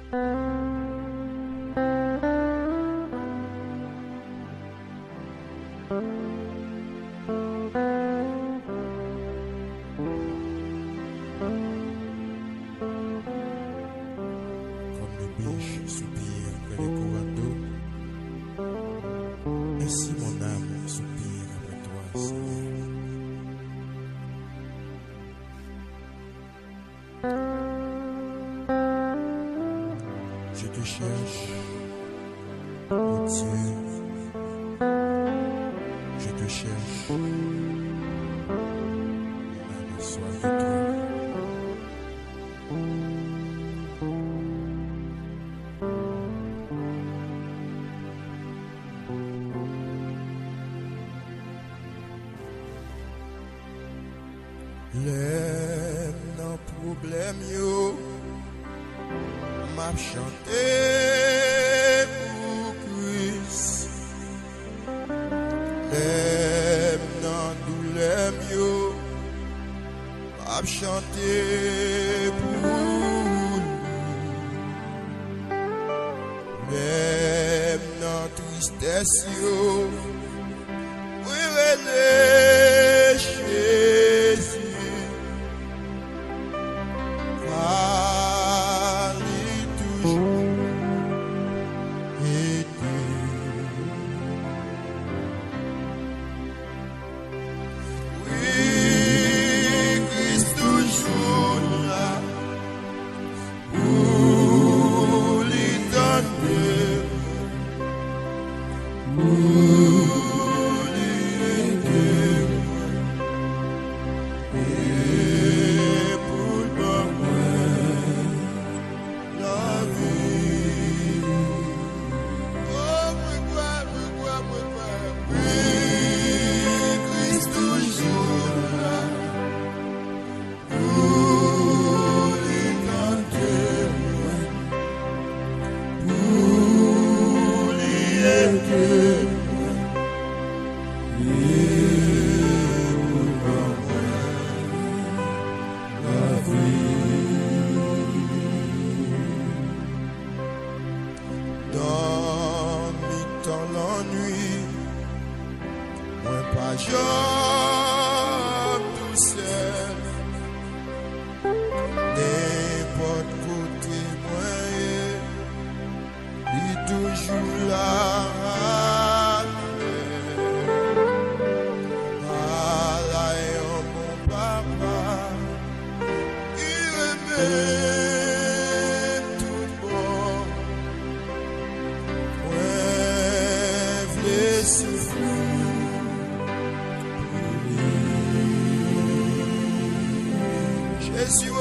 Comme le biche soupire après les courants d'eau, ainsi mon âme soupire après toi, Seigneur. Je te cherche, mon Dieu, je te cherche, mon âme a soif de toi. Les non problème yo m'a chanté pour Christ. Les non douleur yo m'a chanté pour lui. Les non tristesse yo oui relais Jésus. Dans l'ennui, moi pas j'aime tout seul. N'importe côté moi, il est toujours là. Allah est mon papa, il aimait tout bon. Jésus, oh.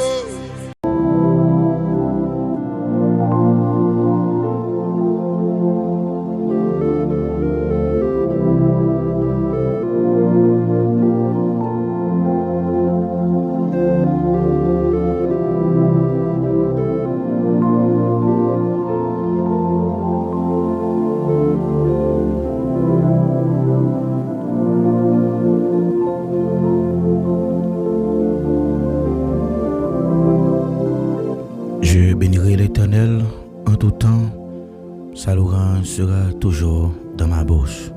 Je bénirai l'Éternel en tout temps, sa louange sera toujours dans ma bouche.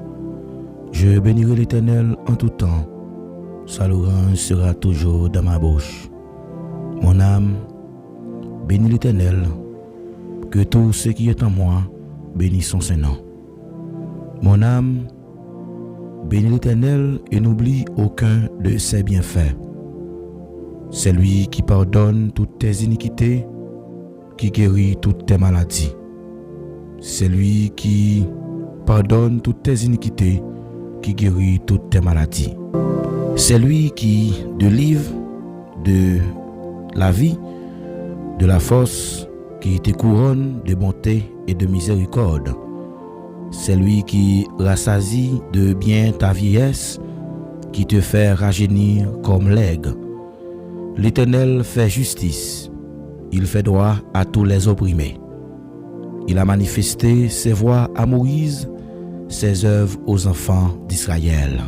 Je bénirai l'Éternel en tout temps, sa louange sera toujours dans ma bouche. Mon âme, bénis l'Éternel, que tout ce qui est en moi bénisse son Saint-Nom. Mon âme, bénis l'Éternel et n'oublie aucun de ses bienfaits. C'est lui qui pardonne toutes tes iniquités, qui guérit toutes tes maladies. C'est lui qui pardonne toutes tes iniquités, qui guérit toutes tes maladies. C'est lui qui délivre de la vie, de la force, qui te couronne de bonté et de miséricorde. C'est lui qui rassasie de bien ta vieillesse, qui te fait rajeunir comme l'aigle. L'Éternel fait justice. Il fait droit à tous les opprimés. Il a manifesté ses voies à Moïse, ses œuvres aux enfants d'Israël.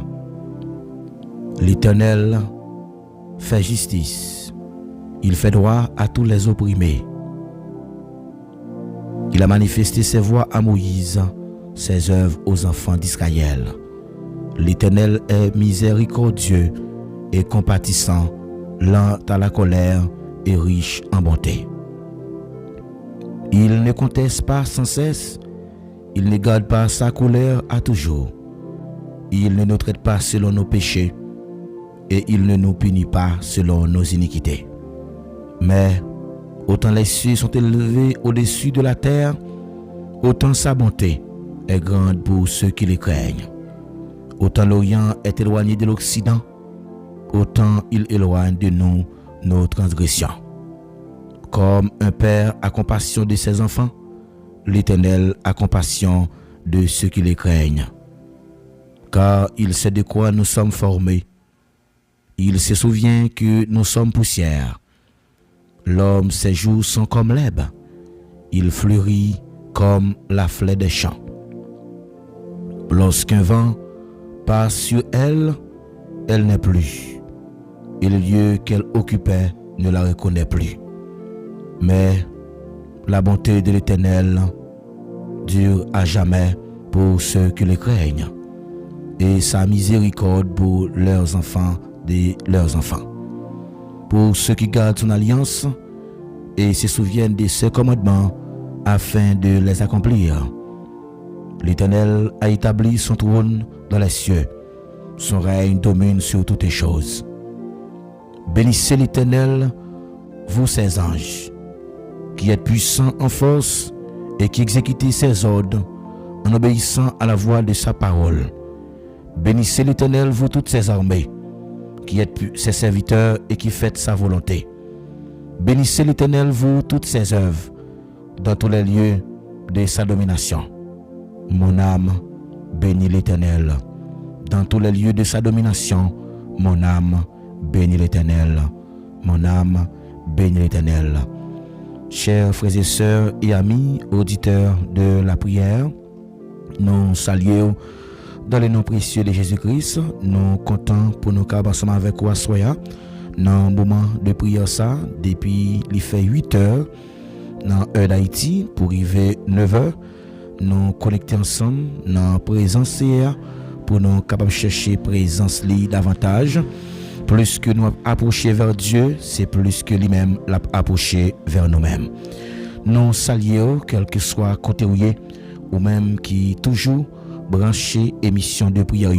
L'Éternel fait justice. Il fait droit à tous les opprimés. Il a manifesté ses voies à Moïse, ses œuvres aux enfants d'Israël. L'Éternel est miséricordieux et compatissant, lent à la colère et riche en bonté. Il ne conteste pas sans cesse, il ne garde pas sa colère à toujours. Il ne nous traite pas selon nos péchés et il ne nous punit pas selon nos iniquités. Mais autant les cieux sont élevés au-dessus de la terre, autant sa bonté est grande pour ceux qui les craignent. Autant l'Orient est éloigné de l'Occident, autant il éloigne de nous nos transgressions. Comme un père a compassion de ses enfants, l'Éternel a compassion de ceux qui les craignent. Car il sait de quoi nous sommes formés. Il se souvient que nous sommes poussière. L'homme, ses jours sont comme l'herbe. Il fleurit comme la fleur des champs. Lorsqu'un vent passe sur elle, elle n'est plus. Et le lieu qu'elle occupait ne la reconnaît plus. Mais la bonté de l'Éternel dure à jamais pour ceux qui le craignent, et sa miséricorde pour leurs enfants de leurs enfants. Pour ceux qui gardent son alliance et se souviennent de ses commandements afin de les accomplir. L'Éternel a établi son trône dans les cieux, son règne domine sur toutes les choses. Bénissez l'Éternel, vous ses anges, qui êtes puissants en force et qui exécutez ses ordres en obéissant à la voix de sa parole. Bénissez l'Éternel, vous toutes ses armées, qui êtes ses serviteurs et qui faites sa volonté. Bénissez l'Éternel, vous toutes ses œuvres, dans tous les lieux de sa domination. Mon âme bénit l'Éternel. Dans tous les lieux de sa domination, mon âme bénit l'Éternel. Mon âme bénit l'Éternel. Chers frères et sœurs et amis, auditeurs de la prière, nous saluons dans le nom précieux de Jésus-Christ. Nous comptons pour nous capables ensemble avec vous soya dans le moment de prière ça depuis il fait 8 heures dans l'heure d'Haïti pour arriver 9 heures. Nous connecter ensemble dans la présence pour nous capables chercher présence li davantage. Plus que nous approcher vers Dieu, c'est plus que lui-même l'a approché vers nous-mêmes. Nous saluons, quel que soit côté ou même qui toujours branché émission de prière,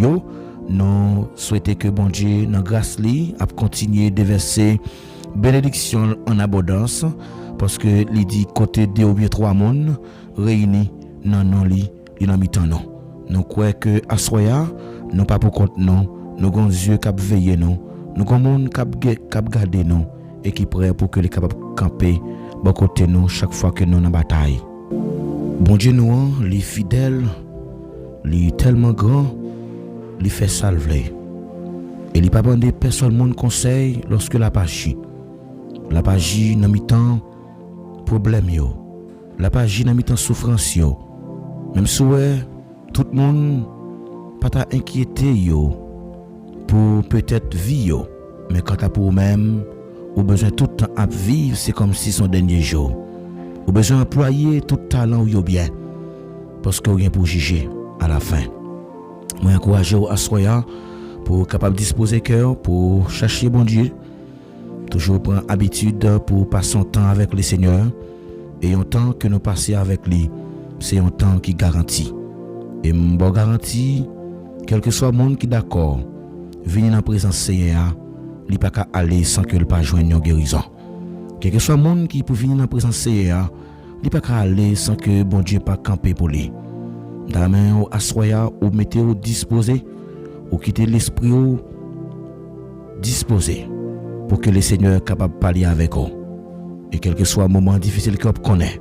nous souhaitons que bon Dieu, dans grâce li, a continuer de verser bénédiction en abondance, parce que il dit côté 2 ou bien 3 monde réunis dans nos lits, il en mi-temps non. Nous croyons que à soya, nous pas pour compte non, nous avons Dieu qui veille nous. Nous avons un monde qui garde nous et qui prêt pour que les capables camper bon côté nous chaque fois que nous dans bataille. Bon Dieu nous, les fidèles, les tellement grand, les fait salver. Et il pas demander personne monde conseil lorsque la page. La page dans mi-temps problème yo. La page dans mi-temps souffrance yo. Même si tout le monde pas ta inquiété yo. Pour peut-être vivre, mais quand tu as pour vous-même, ou besoin tout le temps à vivre, c'est comme si son dernier jour. Ou besoin d'employer tout talent ou bien, parce que rien pour juger à la fin. Moi, encourage à soya pour capable disposer cœur pour chercher bon Dieu, toujours prendre habitude pour passer son temps avec le Seigneur, et un temps que nous passons avec lui, c'est un temps qui garantit. Et bon garantie, quel que soit le monde qui est d'accord. Venir dans la présence Seigneur, il pas qu'à aller sans que le pas joindre une guérison. Quel que soit le monde qui peut venir dans la présence Seigneur, il pas qu'à aller sans que bon Dieu pas camper pour lui. Dans la main ou assoya ou mettez ou disposé ou quitter l'esprit ou disposé pour que le Seigneur soit capable de parler avec vous. Et quel que soit le moment difficile que vous connaissez,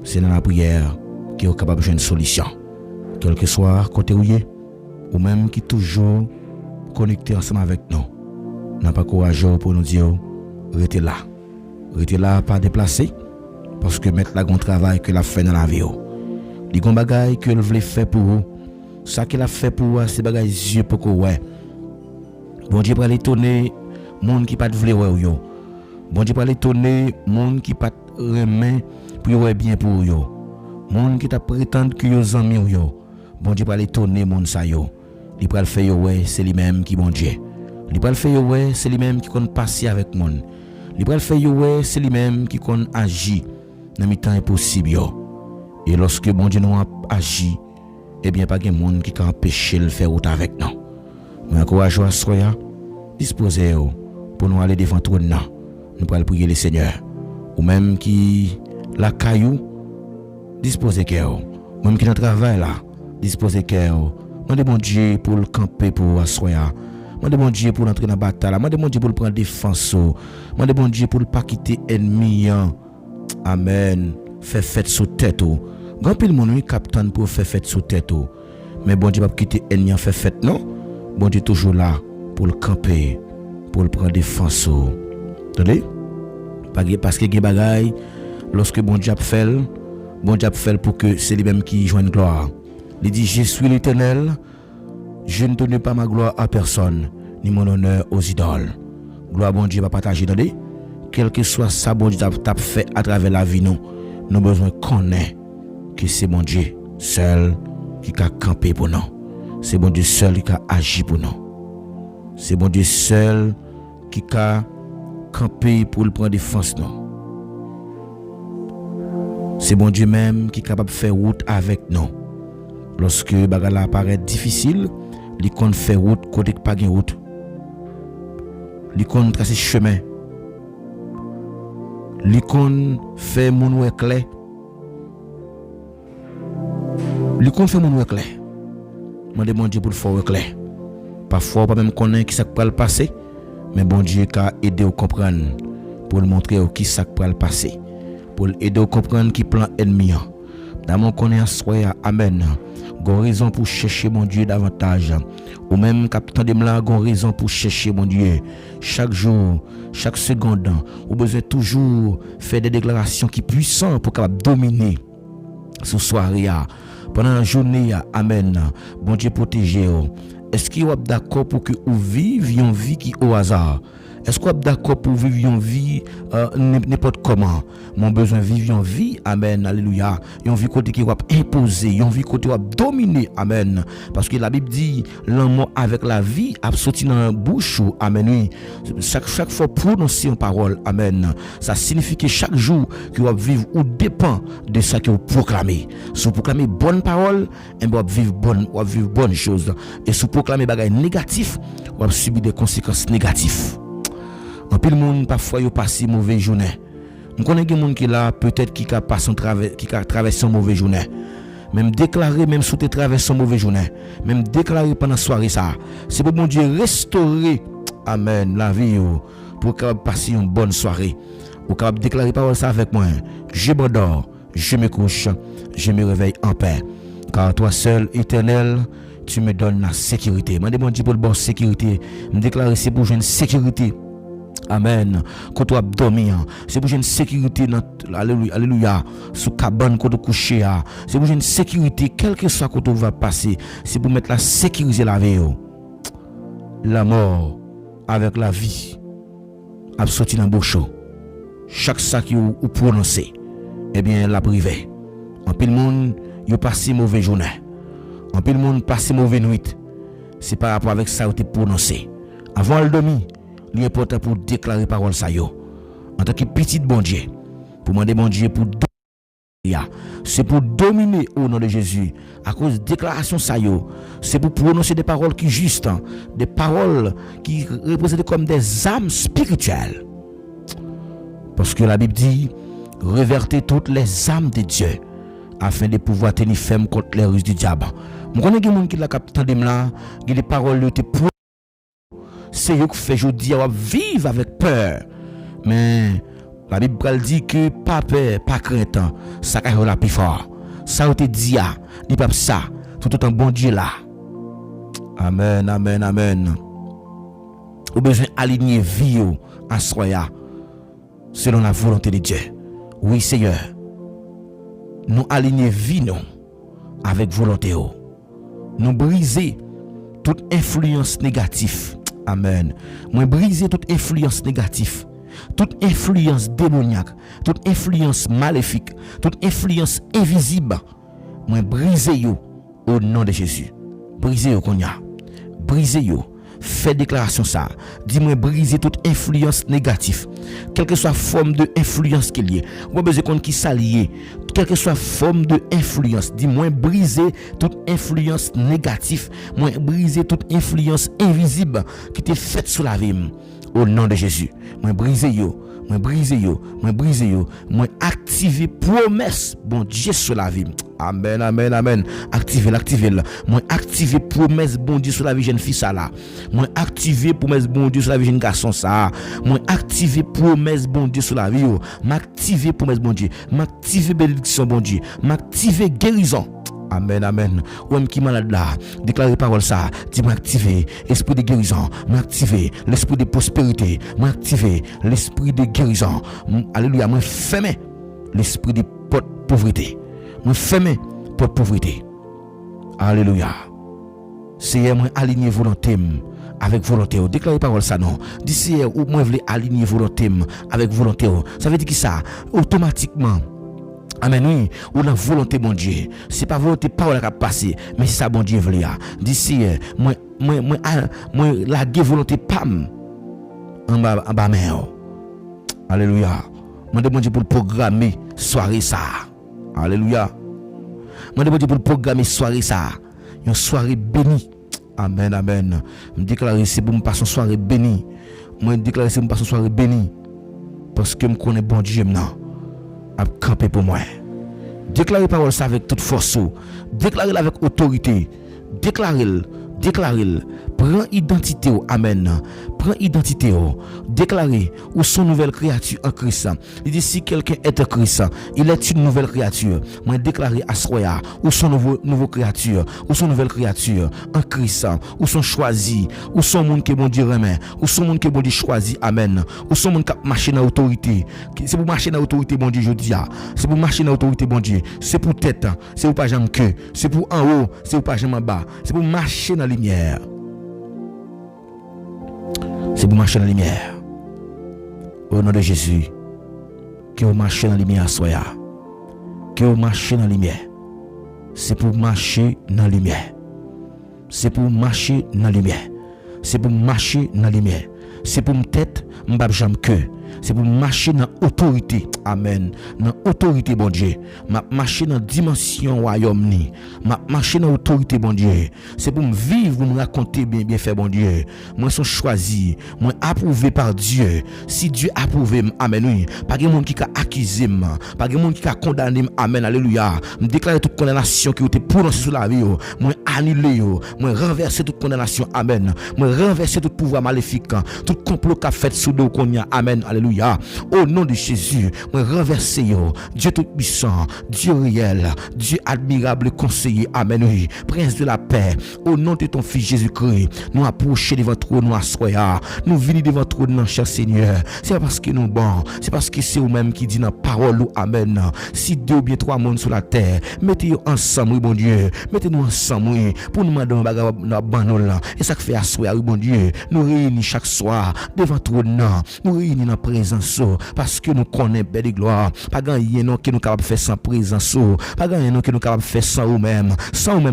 c'est dans la prière que vous êtes capable de jouer une solution. Quel que soit côté où ou même qui toujours connecté ensemble avec nous. N'a pas courageux pour nous dire restez là, pas déplacé, parce que mettre la grand travail que la fait dans la vie. Les grands bagailles que le voulait faire pour vous, ça qu'il a fait pour vous, c'est bagailles yeux pour que ouais. Bon Dieu pour l'étonner, monde qui pas de voulait ouais yo. Bon Dieu pour l'étonner, monde qui pas remet pour ouais bien pour yo. Monde qui t'a prétendre que yo zanmi ou yo, bon Dieu va l'étonner monde ça yo. Il va le faire ouais, c'est lui-même qui bon Dieu. Il va le faire ouais, c'est lui-même qui compte passer avec monde. Il va le faire ouais, c'est lui-même qui compte agir dans mi temps impossible yo. Et lorsque bon Dieu nous agit, eh bien pas de monde qui peut empêcher le faire autre avec nous. Mais encourage à soya, disposez pour nous aller devant trône. Nous allons prier le Seigneur. Ou même qui la caillou, disposez cœur. Même qui dans travail là, disposez cœur. Demandez bon Dieu pour le camper pour assoya. Demandez bon Dieu pour entrer dans la bataille. Demandez bon Dieu pour prendre défense. Demandez bon Dieu pour ne pas quitter ennemi. Amen. Fait fête sous tête. Grand pile mon oui capitaine pour faire fête sous tête. Mais bon Dieu pas quitter ennemi en fait fête non. Bon Dieu toujours là pour le camper, pour le prendre défense. Attendez? Parce que les bagailles, lorsque bon Dieu fait pour que c'est lui-même qui joigne gloire. Il dit, je suis l'Éternel, je ne donne pas ma gloire à personne, ni mon honneur aux idoles. Gloire bon Dieu va partager, attendez? Quel que soit ça, bon Dieu t'a fait à travers la vie, nous avons besoin de connaître que c'est bon Dieu seul qui a campé pour nous. C'est bon Dieu seul qui a agi pour nous. C'est bon Dieu seul qui a campé pour le prendre défense nous. C'est bon Dieu même qui est capable de faire route avec nous. Lorsque bagala apparaît difficile, il compte faire route côté pas de route. Il compte tracer chemin. Il compte faire mon éclair. Il compte faire mon éclair. Je demande Dieu pour le faire éclair. Parfois pas même connaître qui ça peut le passer, mais bon Dieu a aidé à comprendre pour le montrer qui ça peut le passer. Pour aider à comprendre qui plan ennemi. Dans mon connaissance, amen. Gon raison pour chercher mon Dieu davantage. Ou même capitaine de là, gon raison pour chercher mon Dieu. Chaque jour, chaque seconde, ou besoin toujours faire des déclarations qui puissantes pour capable dominer ce soirée. Pendant la journée, amen. Bon Dieu protégez. Est-ce qu'il est d'accord pour que vous viviez une vie qui au hasard? Est-ce qu'on est d'accord pour vivre une vie n'importe comment? Mon besoin de vivre une vie, amen, alléluia. Une vie côté qui va imposer, une vie côté qui va dominer, amen. Parce que la Bible dit, l'amour avec la vie a sorti dans la bouche, amen, oui. Chaque fois prononcer une parole, amen. Ça signifie que chaque jour que vous vivre ou dépend de ce que vous proclamez. Si vous proclamez bonne parole, vous va vivre bonne chose. Et si vous proclamez des choses négatives, vous va subir des conséquences négatives. En pile monde parfois yo passe mauvaise journée. On connaît des monde qui là peut-être qui a passé qui a traversé une mauvaise journée. Même déclarer même sous tes traverses une mauvaise journée, même déclarer pendant soirée ça. C'est pour bon Dieu restaurer amen la vie pour capable passer une bonne soirée. Ou capable déclarer parole ça avec moi. Je m'endors, je me couche, je me réveille en paix. Car toi seul éternel tu me donnes la sécurité. Moi demande Dieu pour le bon sécurité. Me déclarer c'est pour une sécurité. Amen. Quand tu as dormi, c'est pour une sécurité dans alléluia sous cabane quand tu coucher, c'est pour une sécurité quel que soit quand tu vas passer, c'est pour mettre la sécuriser la vie. La mort avec la vie a sorti dans bouche. Chaque ça qui ou prononcer, eh bien la privé. En pile monde, yo passé mauvaise journée. En pile monde passé mauvaise nuit. C'est par rapport avec ça où tu prononcé. Avant le dormir, il est important pour déclarer parole ça yo. En tant que petit bon Dieu, pour demander bon Dieu pour c'est pour dominer au nom de Jésus. À cause de déclaration ça yo, c'est pour prononcer des paroles qui justes, des paroles qui représentent comme des âmes spirituelles. Parce que la Bible dit, revertez toutes les âmes de Dieu afin de pouvoir tenir ferme contre les ruses du diable. Je connais des gens qui la captent là, qui les paroles te pour c'est eux qui fait aujourd'hui à vivre avec peur. Mais la Bible dit que pas peur, pas crainte, ça va la plus fort. Ça te dit dit pas ça, tout autant bon Dieu là. Amen, amen, amen. Vous besoin aligner vie en soya selon la volonté de Dieu. Oui, Seigneur. Nous aligner vie nous avec volonté. Nous briser toute influence négative. Amen. Moi briser toute influence négative toute influence démoniaque, toute influence maléfique, toute influence invisible, moi brise yo au nom de Jésus. Brise yo konya. Brise yo. Fais déclaration ça. Dis-moi briser toute influence négative. Quelle que soit forme de influence qu'il y ait. Moi besoin qu'on qui s'allie. Quelle que soit forme de influence. Dis-moi briser toute influence négative. Moi briser toute influence invisible qui t'est faite sur la vie. Au nom de Jésus. Moi briser yo. Moi briser yo, moi briser yo, moi activer promesse bon Dieu sur la vie. Amen, amen, amen. Activer, moi activer promesse bon Dieu sur la vie jeune fille ça là. Moi activer promesse bon Dieu sur la vie jeune garçon ça. Moi activer promesse bon Dieu sur la vie yo. M'activer promesse bon Dieu, m'activer bénédiction bon Dieu, m'activer guérison. Amen, amen. Ou même qui malade là, déclarez parole ça. Dis m'activer esprit de guérison, m'activer l'esprit de prospérité, m'activer l'esprit de guérison. Alléluia, moi fermer l'esprit de pauvreté. Moi fermer porte pauvreté. Alléluia. C'est moi aligner volonté avec volonté. Déclarez parole ça non. D'ici ou moi voulez aligner volonté avec volonté. Ça veut dire que ça automatiquement. Amen, oui, ou la volonté bon Dieu. C'est pas volonté parole qui a passé, mais c'est ça bon Dieu veut. D'ici, moi la volonté pam en bas mer. Alléluia. Moi demande Dieu pour programmer soirée ça. Alléluia. Moi demande Dieu pour programmer soirée ça. Une soirée bénie. Amen, amen. Me déclarer c'est pour me passer une soirée bénie. Moi déclarer c'est pour me passer une soirée bénie parce que me connais bon Dieu maintenant. À camper pour moi. Déclarez parole ça avec toute force. Déclarez avec autorité. Déclarez. Prends identité. Amen. Prends identité. Déclarez ou son nouvelle créature en Christ. Il dit si quelqu'un est en Christ, il est une nouvelle créature. Moi déclarer à Soya ou son nouveau créature, ou son nouvelle créature en Christ, ou son choisi, ou son monde que bon Dieu remet, ou son monde que bon Dieu choisi. Amen. Ou son monde qui marche dans autorité. C'est pour marcher dans autorité bon Dieu je dis. C'est pour marcher dans autorité bon Dieu. C'est pour tête, c'est pour pas jambe queue, c'est pour en haut, c'est pour pas jambe en bas. C'est pour marcher dans la lumière. C'est pour marcher dans la lumière. Au nom de Jésus. Que vous marchez dans la lumière, soya. Que vous marchez dans la lumière. C'est pour marcher dans la lumière. C'est pour marcher dans la lumière. C'est pour marcher dans la lumière. C'est pour me tête, m'bab jambe que. C'est pour marcher dans autorité. Amen. Dans autorité, bon Dieu. Ma marcher dans dimension royaume ni. Ma marcher dans autorité, bon Dieu. C'est pour me vivre, pour me raconter bien fait, bon Dieu. Moi, sont choisi. Moi, approuvé par Dieu. Si Dieu approuvé, amen, oui. Pas de monde qui a accusé, pas de monde qui a condamné, amen, alléluia. Me déclarer toute condamnation qui a été prononcée sur la vie. Moi, annulé, moi, renverser toute condamnation, amen. Moi, renverser tout pouvoir maléfique, tout complot qu'a fait sous nous, amen, alléluia. Au nom de Jésus, moi renverser Dieu tout-puissant, Dieu réel, Dieu admirable conseiller, amen, oui, prince de la paix, au nom de ton fils Jésus-Christ, nous approcher devant toi, nous assoya, nous venir devant toi, non, cher Seigneur, c'est pas parce que nous bon, c'est parce que c'est vous-même qui dit dans parole, amen, si deux ou bien trois mondes sur la terre, mettez-vous ensemble, oui, bon Dieu, mettez-nous ensemble, oui, pour nous demander dans banol, et ça fait assoya, oui, bon Dieu, nous réunis chaque soir, devant toi, non, nous réunis dans présence parce que nous connaissons belle gloire pas gagner non que nous capable faire sans présence pas gagner non que nous capable faire sans nous même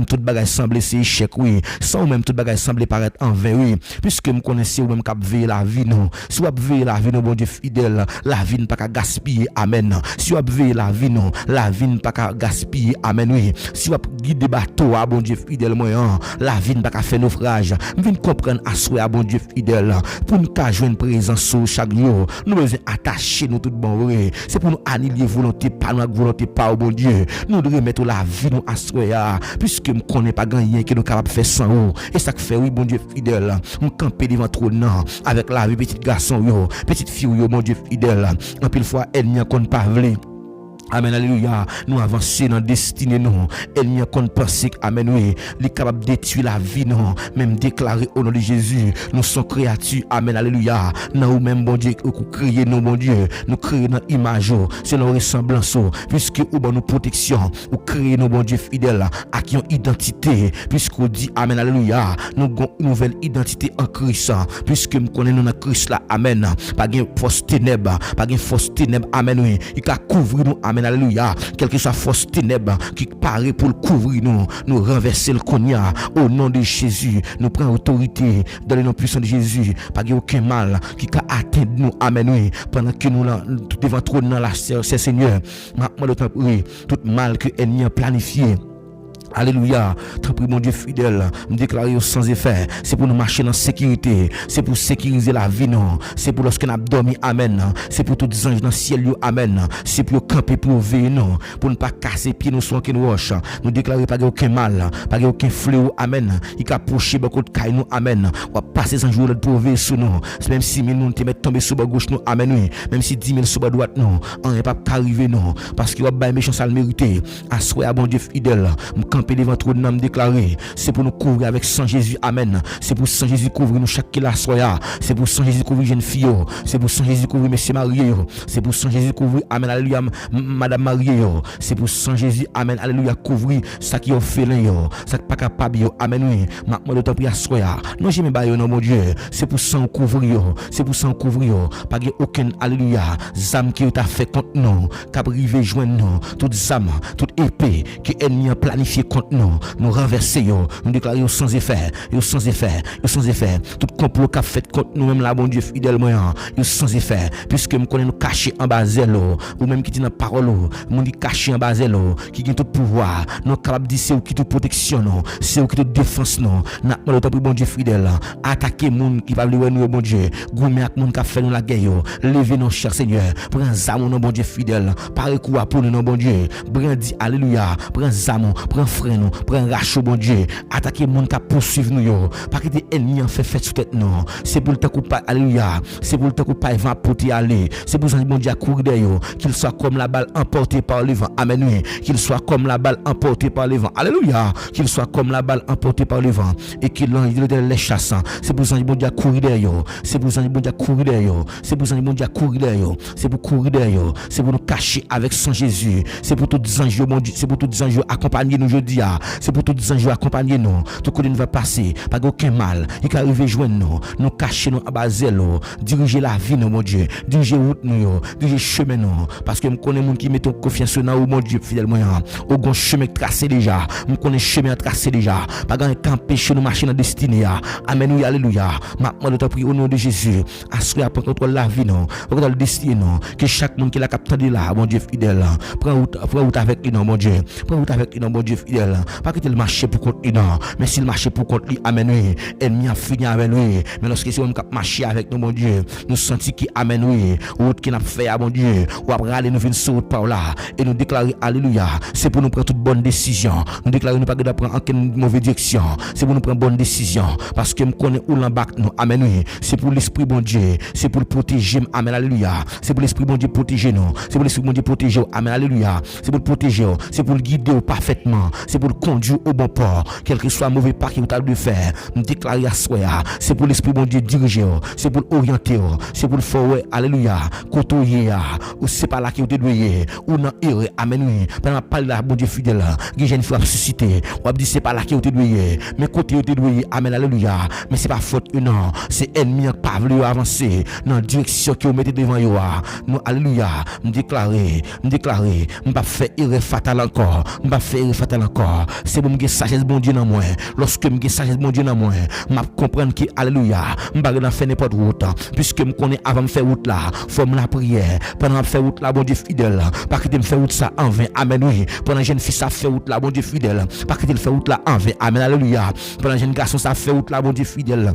toute bagaille semble c'est échec oui sans nous même toute bagaille semble paraître en vain oui puisque nous connaissons nous même cap veiller la vie nous si vous veiller la vie nous bon Dieu fidèle la vie ne pas gaspiller amen si vous veiller la vie nous la vie ne pas gaspiller amen oui si vous guider bateau bon Dieu fidèle moyen la vie ne pas faire naufrage venir comprendre à bon Dieu fidèle pour nous joindre présence chaque jour. Nous devons attacher nous tout bon vrai. C'est pour nous annuler volonté pas notre volonté pas au bon Dieu. Nous devons mettre la vie nous assoya puisque nous connaît pas gagner que nous capable faire sans nous. Et ça fait oui bon Dieu fidèle. On camper devant trône avec la vie petit garçon yo, petite fille yo bon Dieu fidèle. En pile fois ennemi qu'on pas vle. Amen, alléluia. Nous avancer dans la destinée, non. Ennemi qu'on pense, amen, oui. Il est capable de détruire la vie, non. Même déclarer au nom de Jésus. Nous sommes créatures, amen, alléluia. Nous même, bon Dieu, nous créons, non, bon Dieu. Nous créons notre image, c'est notre ressemblance, puisque nous avons nos protections. Nous créons, nos bon Dieu, fidèles, à qui ont identité. Puisqu'on dit, amen, alléluia. Nous avons une nouvelle identité en Christ. Puisque nous connaissons dans Christ, là, amen. Pas de fausse ténèbres, amen, oui. Il a couvrir nous, amen, alléluia. Quelle que soit force ténèbres qui paraît pour le couvrir nous renverser le cognac au nom de Jésus. Nous prenons autorité dans le nom puissant de Jésus. Pas aucun mal qui a atteint nous, amen, oui. Pendant que nous devant trône dans la Seigneur, tout mal que l'ennemi a planifié. Alléluia. Tant pis, mon Dieu fidèle, me déclarer sans effet. C'est pour nous marcher dans la sécurité. C'est pour sécuriser la vie, non. C'est pour lorsqu'on a dormi, amen. C'est pour tous les anges dans le ciel, amen. C'est pour camper, pour veiller, non. Pour ne pas casser pieds, nous soins qui nous roche. Nous déclarer pas aucun mal, pas aucun fléau, amen. Il a approché beaucoup de cailles, nous, amen. On va passer un jour pour veiller sur nous. Même si 1000 nous te mettent tomber sur la gauche, nous, amen, oui. Même si 10 000 sur la droite, non. On n'est pas arrivé, non. Parce qu'il va pas méchant, ça le mériter. Assoyez à bon Dieu fidèle. Devant trop de noms déclarés, c'est pour nous couvrir avec sang Jésus, amen. C'est pour sang Jésus couvrir nous chaque la soya. C'est pour sang Jésus couvrir jeune fille. C'est pour sang Jésus couvrir messieurs mariés. C'est pour sang Jésus couvrir, amen, alléluia, madame mariée. C'est pour sang Jésus, amen, alléluia, couvrir ça qui est félin, ça qui pas capable, amen, oui. Maintenant, d'autant plus à soya. Non, j'aime pas, non, mon Dieu. C'est pour sang couvrir, c'est pour sang couvrir. Pas aucun, alléluia, zam qui t'a fait contre nous, qui a privé joindre nous, toute zam, toute épée qui ennemi a planifié contre nous renverser, nous déclarer sans effet, sans effet, sans effet. Tout complot qu'a fait contre nous, même la bon Dieu fidèlement, sans effet, puisque nous connaissons nous cacher en bas ou même qui dit dans la parole, nous dit cacher en bas qui a tout pouvoir, nous capable de dire c'est qui te protection, c'est qui te défense, nous n'avons pas bon Dieu fidèle, attaquer monde qui va lui nous bon Dieu, gourmet avec monde qui a fait nous la guerre, lever nos cher Seigneur, prends zam nos bon Dieu fidèle, par coup pour nous bon Dieu, brandi alléluia, prends zam, prends frère nous, prends rachou bon Dieu, attaquer monde qui poursuivre nous yo, pas que des ennemis en fait sous tête non, c'est pour le temps pas alléluia, c'est pour le temps pas vent porter aller, c'est pour ça bon Dieu à courir derrière, qu'il soit comme la balle emportée par le vent, amen oui, qu'il soit comme la balle emportée par le vent, alléluia, qu'il soit comme la balle emportée par le vent et qu'il les chassant, c'est pour ça bon Dieu à courir derrière, c'est pour ça bon Dieu à courir derrière, c'est pour ça bon Dieu à courir derrière, c'est pour courir derrière, c'est pour nous cacher avec son Jésus, c'est pour tous les anges bon Dieu, c'est pour tous les anges accompagner nous aujourd'hui, c'est pour tous les anges accompagner nous, tout ce qui nous va passer, pas aucun mal, il peut arriver joindre nous cacher nous à baser diriger la vie nous mon Dieu, diriger route nous, diriger chemin nous, parce que me connais monde qui met confiance dans mon Dieu fidèlement, au grand chemin tracé déjà, me connais chemin tracé déjà, pas grand camper chez nous marcher dans destinée, amen oui alléluia, maintenant nous te prie au nom de Jésus, assurer prendre contrôle la vie nous, contrôle la destinée nous, que chaque monde qui la capte de là, mon Dieu fidèle, prends route avec lui non mon Dieu, prends route avec lui non mon Dieu fidèle, pas que le marché pour contre lui non, mais s'il marche pour contre lui, amen oui, ennemi a fini avec lui, mais lorsque c'est on cap marcher avec nous mon Dieu, nous senti qui amen oui, route qui n'a fait à mon Dieu, ou après aller nous venir sur route par là et nous déclarer alléluia, c'est pour nous prendre toute bonne décision, nous déclarer nous pas de prendre aucune mauvaise direction, c'est pour nous prendre bonne décision parce que me connaît où l'embarque nous, amen oui, c'est pour l'esprit bon Dieu, c'est pour le protéger, amen alléluia, c'est pour l'esprit bon Dieu protéger nous, c'est pour l'esprit bon Dieu protéger, amen alléluia, c'est pour le protéger, c'est pour le guider parfaitement, c'est pour le conduire au bon port, quel que soit mauvais pas qu'il vous a de faire, nous déclarer à soi, c'est pour l'esprit bon Dieu diriger, c'est pour orienter, c'est pour le faire, alléluia, côtoyer, ou c'est pas là qui vous dédouiller, ou non erreur, amen oui, pendant parler là, bon Dieu fidèle, qui j'ai une fois suscité, on dit c'est pas là qui vous dédouiller, mais côté vous dédouiller, amen alléluia, mais c'est pas faute non, c'est ennemi pas voulu avancer dans la direction que vous mettez devant vous, nous alléluia, nous déclarer, nous pas faire erreur fatale encore, nous pas faire erreur fatale encore, c'est pour me sagesse bon Dieu dans moi, lorsque me sagesse bon Dieu dans moi, m'a comprendre que alléluia, m'pa dans faire n'importe route, puisque me connais avant me faire route là, faut me la prière, pendant me faire route là bon Dieu fidèle, pas que me faire route ça en vain, amen oui, pendant jeune fille ça fait route là bon Dieu fidèle, pas que me faire route là en vain, amen alléluia, pendant jeune garçon ça fait route là bon Dieu fidèle.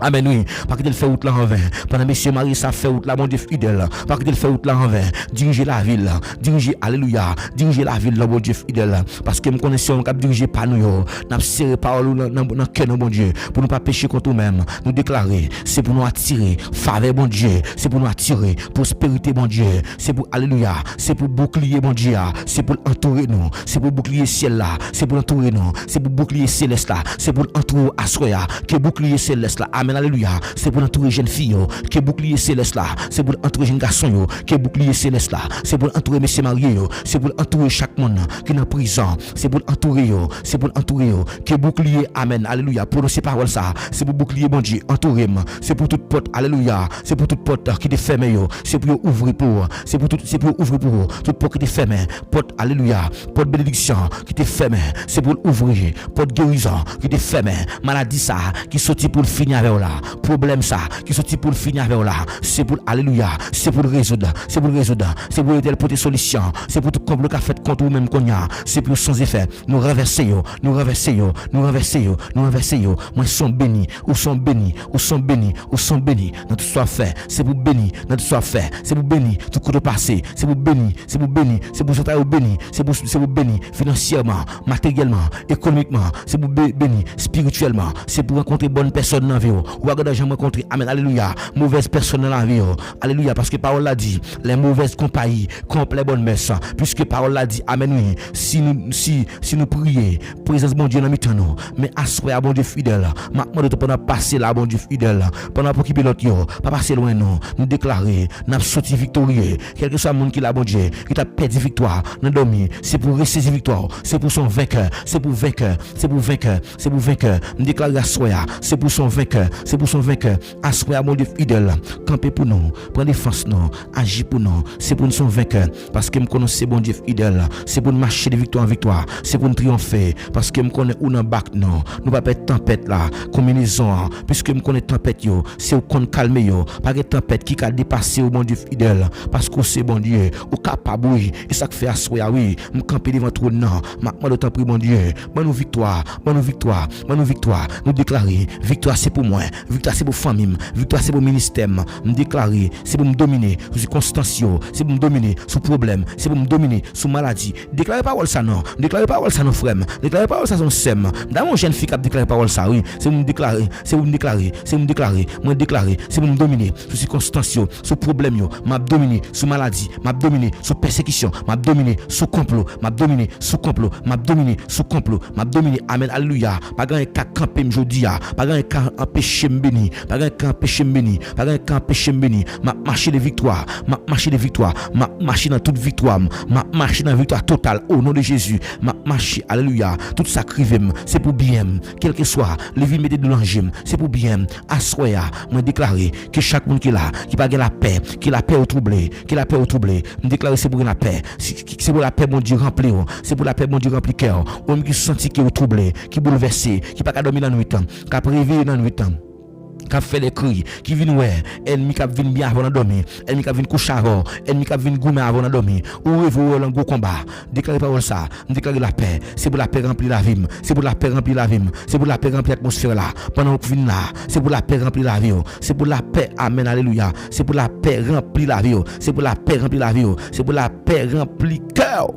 Amen, oui. Pas qu'il fait route là en vain. Pendant monsieur Marie, ça fait route là, mon Dieu fidèle. Pas qu'il fait route là en vain. Diriger la ville. Diriger, alléluia. Diriger la ville là, mon Dieu fidèle. Parce que nous connaissons, nous diriger pas nous. Nous avons serré parole dans le cœur, mon Dieu. Pour ne pas pécher contre nous-mêmes. Nous déclarer. C'est pour nous attirer faveur, mon Dieu. C'est pour nous attirer prospérité, mon Dieu. C'est pour, alléluia. C'est pour bouclier, mon Dieu. C'est pour entourer nous. C'est pour bouclier ciel là. C'est pour entourer nous. C'est pour bouclier céleste là. C'est pour entourer Assoya. Que bouclier céleste là. Amen, alléluia. C'est pour entourer jeune fille qui est bouclier céleste là. C'est pour entourer jeune garçon qui est bouclier céleste là. C'est pour entourer messieurs mariés. C'est pour entourer chaque monde qui est en prison. C'est pour entourer c'est pour entourer qui est bouclier. Amen, alléluia. Pour ces paroles ça, c'est pour bouclier bon Dieu, entourer. C'est pour toute porte, alléluia. C'est pour toute porte qui est fermée. C'est pour ouvrir pour. C'est pour ouvrir pour toute porte qui est fermée. Porte, alléluia. Porte bénédiction qui est fermée. C'est pour ouvrir. Porte guérison qui est fermée. Maladie ça qui sorti pour finir avec là. Problème ça qui sorti pour finir avec là. C'est pour, alléluia. C'est pour résoudre. C'est pour résoudre. C'est pour aider pour des solutions. C'est pour tout complot qu'a fait contre vous-même qu'on y a. C'est pour sans effet. Nous renverser yo. Nous renverser yo. Nous renverser yo. Nous renverser yo. Moi sont bénis. Ou sont bénis. Ou sont bénis. Ou sont bénis. Dans tout soit fait. C'est pour bénir. Dans tout soit fait. C'est pour bénir. Tout coup de passé. C'est pour bénir. C'est pour bénir. C'est pour sortir au béni. C'est pour bénir financièrement, matériellement, économiquement. C'est pour bénir spirituellement. C'est pour rencontrer bonne personne dans la vie. Ou à jamais rencontrer, amen, alléluia, mauvaise personne dans la vie. Alléluia, parce que parole l'a dit, les mauvaises compagnies, complet bonne messe. Puisque parole l'a dit, amen, oui, si nous prions, présence bon Dieu dans notre nous, mais assoyez à bon Dieu fidèle. Maintenant, de pendant passer là, bon Dieu fidèle, pendant pour qui pilote, pas passer loin, non, nous déclarer, nous sorti victorieux, quel que soit le monde qui l'a bon Dieu, qui t'a perdu victoire, nous dormi, c'est pour ressaisir victoire, c'est pour son vainqueur, c'est pour vainqueur, c'est pour vainqueur, c'est pour vainqueur, nous déclarer assoyez, c'est pour son vainqueur, c'est pour son vainqueur, assoyez à mon Dieu fidèle, camper pour nous, prendre défense nous, agir pour nous, c'est pour nous son vainqueur, parce que nous connaissons bon Dieu fidèle, c'est pour nous marcher de victoire en victoire, c'est pour nous triompher, parce que nous connaissons où nous bac non, nous pas perdre tempête là, combinaison, puisque nous connaissons tempête yo, c'est où qu'on calme yo, pas de tempête qui a dépassé au bon Dieu fidèle, parce que c'est bon Dieu, au capable oui, et ça fait assoyez oui, nous camper devant trop non, maintenant le temps prie bon Dieu, bonne victoire, bonne victoire, bonne victoire, nous déclarer, victoire c'est pour moi, victoire c'est pour famille, victoire c'est pour ministère, nous déclarer, c'est pour me dominer sous circonstances, c'est pour me dominer sous problème, c'est pour me dominer sous maladie. Déclarez parole ça non, déclarez parole ça non frère, déclarez parole ça son sem. Dans mon jeune fille qui a déclaré parole ça oui, c'est pour me déclarer, c'est pour me déclarer, c'est pour me déclarer, moi déclarer, c'est pour me dominer sous circonstances, sous problème m'a dominer sous maladie, m'a dominer sous persécution, m'a dominer sous complot, m'a dominer sous complot, m'a dominer sous complot, m'a dominer. Amen, alléluia. Pas grand cas camper aujourd'hui, pas grand cas empêcher me béni, pas grand cas empêcher me béni, pas grand cas empêcher me béni. M'a marcher de victoire, m'a marcher de victoire, m'a marcher dans toute victoire, m'a marcher dans victoire totale au nom de Jésus. M'a marcher, alléluia. Tout ça crivé, c'est pour bien, quel que soit les villes mettez de l'ange, c'est pour bien. Assoya, moi déclarer que chaque monde qui est là, qui pas la paix, qui la paix au troublé, qui la paix au troublé, me déclarer c'est pour la paix, c'est pour la paix mon Dieu rempli, c'est pour la paix mon Dieu rempli cœur, homme qui senti qui est troublé, qui bouleversé, qui pas dormir dans la nuit, qui a réveillé dans la nuit, qui a fait les cris, qui vient ouais, ennemi qui vient bien avant de dormir, ennemi qui vient coucher avant, ennemi qui vient gourmer avant de dormir, ou réveiller dans gros combat. Déclarez parole ça, déclarez la paix, c'est pour la paix remplir la vie, c'est pour la paix remplir la vie, c'est pour la paix remplir l'atmosphère là, pendant que vous venez là, c'est pour la paix remplir la vie, c'est pour la paix, amen, alléluia, c'est pour la paix remplir la vie, c'est pour la paix remplir la vie, c'est pour la paix remplir cœur.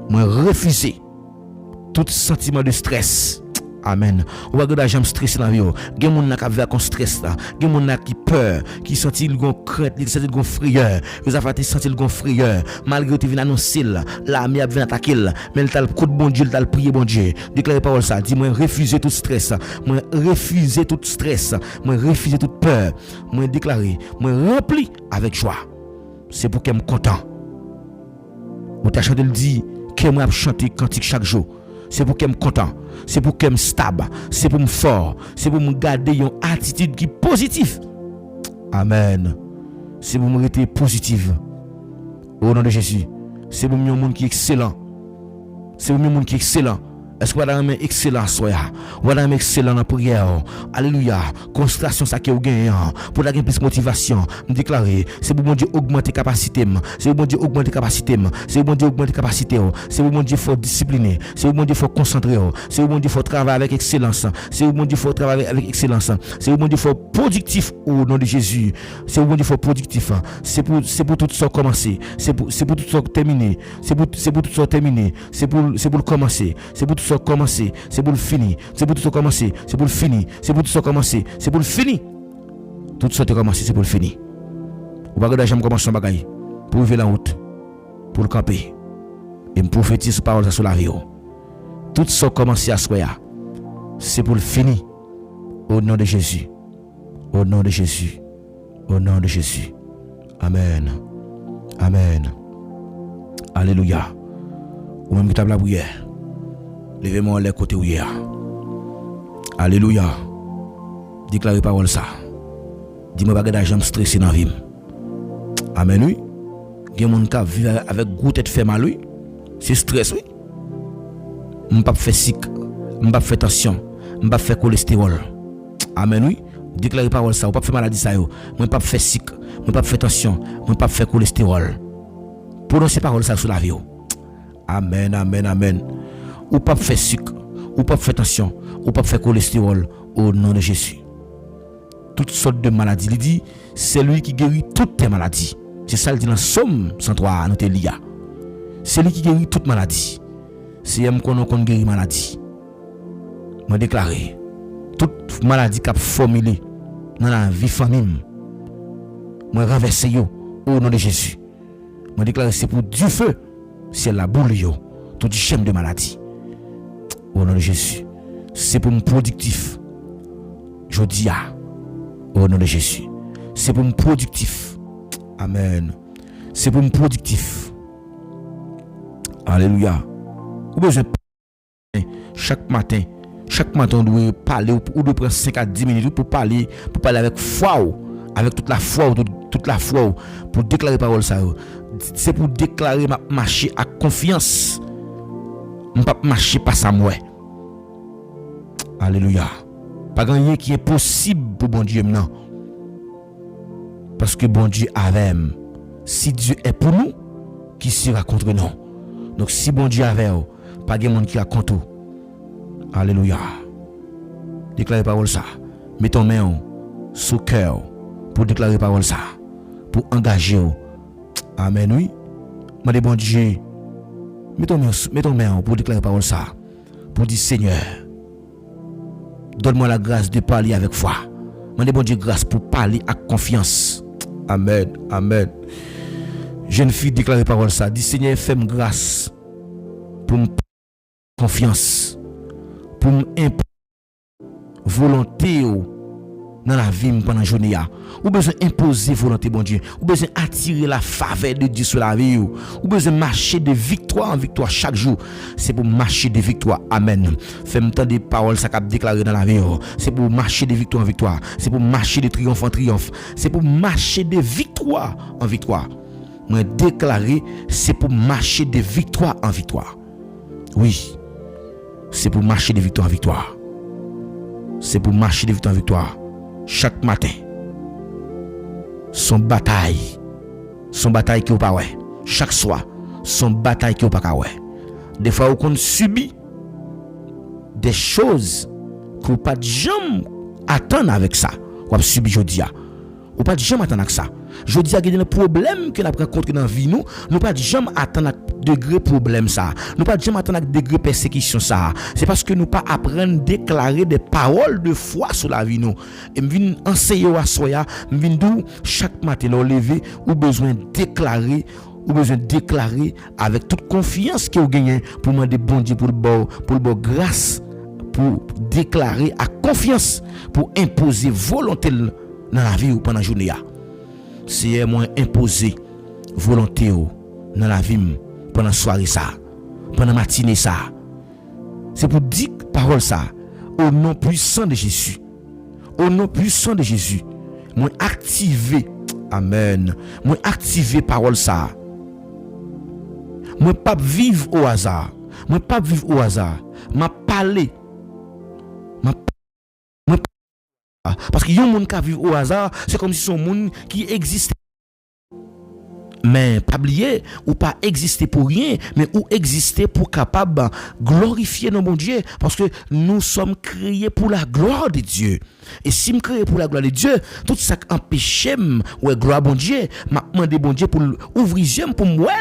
Moi refuser tout sentiment de stress. Amen. Ou pas que j'aime stresser dans la vie. Il y a des gens qui ont vécu un stress là. Il y a des gens qui peur, qui sentent une crainte, qui sentent une frayeur. Ils ont fait sentir une frayeur. Malgré que tu viens annoncer l'armée vient attaquer, mais tu as le coup de bon Dieu, tu as le prier bon Dieu. Déclarez parole ça. Dis-moi refuser tout stress. Moi refuser tout stress. Moi refuser toute peur. Moi déclarer, moi rempli avec joie. C'est pour que je suis content. Ou t'as chanté le dit que moi chanter cantique chaque jour. C'est pour que je suis content, c'est pour que je suis stable, c'est pour me fort, c'est pour me garder une attitude qui est positive. Amen. C'est pour me rester positive. Au nom de Jésus. C'est pour un monde qui est excellent. C'est pour un monde qui est excellent. Est-ce que vous avez excellent soya? Vous avez excellent dans prière. Alléluia. Constration ça qui est gagné pour la plus motivation. Me déclarer, c'est pour mon Dieu augmenter capacité, c'est pour mon Dieu augmenter capacité, c'est pour mon Dieu augmenter capacité, c'est pour mon Dieu faut discipliner, c'est pour mon Dieu faut concentrer, c'est pour mon Dieu faut travailler avec excellence, c'est pour mon Dieu faut travailler avec excellence, c'est pour mon Dieu faut productif au nom de Jésus. C'est pour mon Dieu faut productif. C'est pour tout ça commencer, c'est pour tout ça terminer, c'est pour tout ça terminer, c'est pour le commencer, c'est pour tout ça commencer, c'est pour le finir, c'est pour tout ça commencer, c'est pour le finir, c'est pour tout ça commencer, c'est pour le finir. Tout ça te commencer, c'est pour le finir. Ou pas que j'aime commencer un bagage pour vivre la route, pour le camper et me prophétiser parole sur la vie. Tout ça commencer à soir, c'est pour le finir. Au nom de Jésus, au nom de Jésus, au nom de Jésus. Amen. Amen. Alléluia. Ou même que tu as la prière. Levez-moi les côtés où il y a. Alléluia. Déclarez parole ça. Dis-moi pas que j'aime stresser dans la vie. Amen, oui. Il y a des gens qui vivent avec gros tête fait mal, oui. C'est stress, oui. Je ne peux pas faire sick. Je ne peux pas faire tension. Je ne peux pas faire cholestérol. Amen, oui. Déclarez parole ça. Je ne peux pas faire maladie ça. Je ne peux pas faire sick. Je ne peux pas faire tension. Je ne peux pas faire cholestérol. Prononcez parole ça sur la vie. Amen, amen, amen. Ou pas faire sucre, ou pas faire tension, ou pas faire cholestérol au nom de Jésus. Toutes sortes de maladies. Il dit, c'est lui qui guérit toutes tes maladies. C'est ça, il dit dans Somme 103, notre Elia. C'est lui qui guérit toutes maladies. C'est lui qui guérit maladie. Je déclare, toute maladie qui a formulée dans la vie famille, je renverse au nom de Jésus. Je déclare, c'est pour du feu, c'est la boule, tout chaîne de maladie. Au nom de Jésus. C'est pour mon productif. Je dis au nom de Jésus. C'est pour mon productif. Amen. C'est pour mon productif. Alléluia. Vous besoin chaque matin. Chaque matin, on doit parler ou de prendre 5 à 10 minutes pour parler avec foi, avec toute la foi, pour déclarer parole ça. C'est pour déclarer ma marcher à confiance. Je ne peux pas marcher pas ça moi. Alléluia. Pas rien qui est possible pour bon Dieu maintenant. Parce que bon Dieu avait. Si Dieu est pour nous, qui sera contre nous? Donc si bon Dieu avait, pas de monde qui a contre nous. Alléluia. Déclarez parole ça. Mets ton main sous cœur pour déclarer parole ça. Pour engager. Amen, oui. Je dis bon Dieu. Mets ton main pour déclarer parole ça. Pour dire Seigneur, donne-moi la grâce de parler avec foi. Je dis bon Dieu grâce pour parler avec confiance. Amen, amen. Jeune fille déclarer parole ça. Dis Seigneur, fais-moi grâce pour me confiance. Pour me volonté dans la vie pendant la journée. Ou besoin imposer volonté bon Dieu. Ou besoin attirer la faveur de Dieu sur la vie. Ou besoin marcher de victoire en victoire chaque jour. C'est pour marcher de victoire. Amen. Fais-moi entendre des paroles ça qu'a déclaré dans la vie. C'est pour marcher de victoire en victoire. C'est pour marcher de triomphe en triomphe. C'est pour marcher de victoire en victoire. Moi déclarer c'est pour marcher de victoire en victoire. Oui. C'est pour marcher de victoire en victoire. C'est pour marcher de victoire en victoire. Chaque matin. Son bataille qui ou pas ouais. Chaque soir, son bataille qui ou pas ouais. Des fois on subit des choses qu'on pas de jamais attendre avec ça. On subit jodi a. On pas de jamais attendre avec ça. Jodi a des problèmes que nous rencontré dans vie nous pas de jamais attendre degré problème ça. Nous pas de jamais attendre degré persécution ça. C'est parce que nous pas apprendre déclarer des paroles de foi sur la vie nous. Et me vinn enseigner à soya, me vinn dou chaque matin nous lever ou besoin déclarer avec toute confiance que vous gagnez pour demander bon Dieu pour le bon grâce pour déclarer à confiance pour imposer volonté dans la vie ou pendant la journée. C'est moi imposer volonté dans la vie pendant la soirée ça, pendant la matinée ça. C'est pour dire parole ça au nom puissant de Jésus. Au nom puissant de Jésus. Moi activer amen. Moi activer parole ça. Moi pas vivre au hasard. Moi pas vivre au hasard. m'a parlé. Parce que yon monde qui vit au hasard, c'est comme si son monde qui existe. Mais pas oublier ou pas exister pour rien, mais ou exister pour capable glorifier nos bon Dieu, parce que nous sommes créés pour la gloire de Dieu. Et si me créé pour la gloire de Dieu, tout ça empêche ouais gloire bon Dieu, m'a demandé bon Dieu pour ouvrir yeux pour moi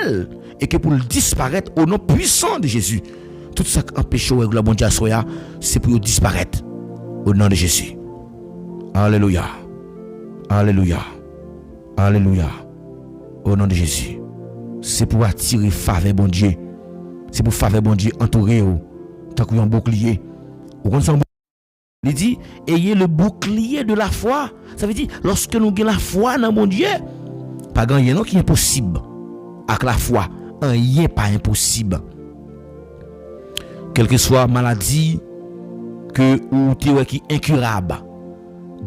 et que pour disparaître au nom puissant de Jésus. Tout ça empêche ouais gloire bon Dieu soya, c'est pour disparaître au nom de Jésus. Alléluia. Alléluia. Alléluia. Au nom de Jésus. C'est pour attirer faveur bon Dieu. C'est pour faveur bon Dieu entourer ou tant qu'un bouclier. Ou quand il dit ayez le bouclier de la foi. Ça veut dire lorsque nous avons la foi dans mon Dieu, pas gagner non qui est impossible. Avec la foi, rien pas impossible. Quelle que soit maladie que ou qui est incurable.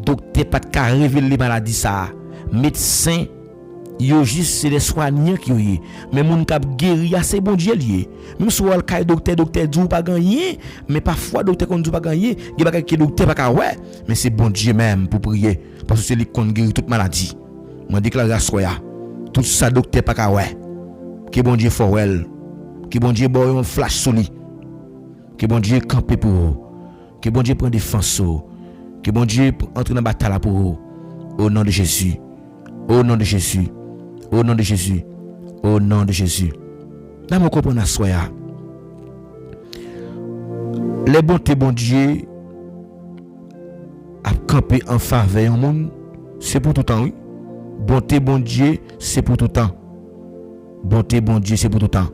Docteur pas de révéler maladie ça. Médecin yo juste c'est les soignants qui y mais moun k'ap guéri c'est bon Dieu lié même si wal kay docteur dit pas gagner mais parfois docteur kon dit pas gagner il pas que docteur pas ka ouais mais c'est bon Dieu même pour prier parce que c'est lui qui guérit toute maladie moi déclare à soya tout ça docteur pas ka ouais que bon Dieu for well que bon Dieu boy un flash sur lui que bon Dieu camper pour eux que bon Dieu prend défense que bon Dieu entre dans bataille pour eux au nom de Jésus au nom de Jésus. Au nom de Jésus. Au nom de Jésus. Là, mon comprendre à soya. Les bontés, bon Dieu, à camper en faveur au monde, c'est pour tout temps, oui. Bonté, bon Dieu, c'est pour tout temps. Bonté, bon Dieu, c'est pour tout temps.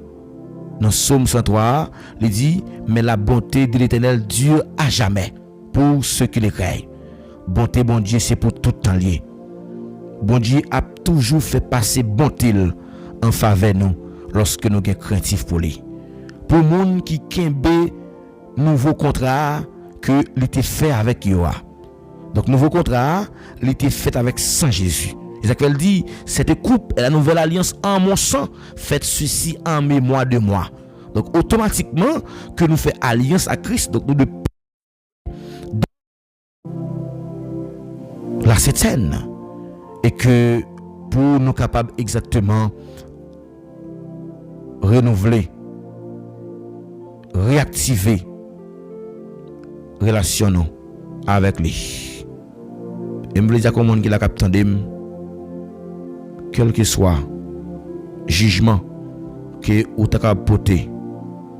Dans Psaume 103, il dit, mais la bonté de l'Éternel dure à jamais pour ceux qui les craignent. Bonté, bon Dieu, c'est pour tout temps lié. Bon Dieu a toujours fait passer bonté en faveur nous lorsque nous sommes craintifs pour lui. Pour les gens qui kembe nouveau contrat que l'été fait avec Yoa. Donc nouveau contrat, l'été fait avec Saint Jésus. Esakiel dit, cette coupe est la nouvelle alliance en mon sang, faites ceci en mémoire de moi. Donc automatiquement que nous faisons alliance à Christ, donc nous de la septaine. Et que pour nous capables exactement renouveler, réactiver relation avec lui. Et je veux dire comme on qui la capte quel que soit jugement que ou ta capable porter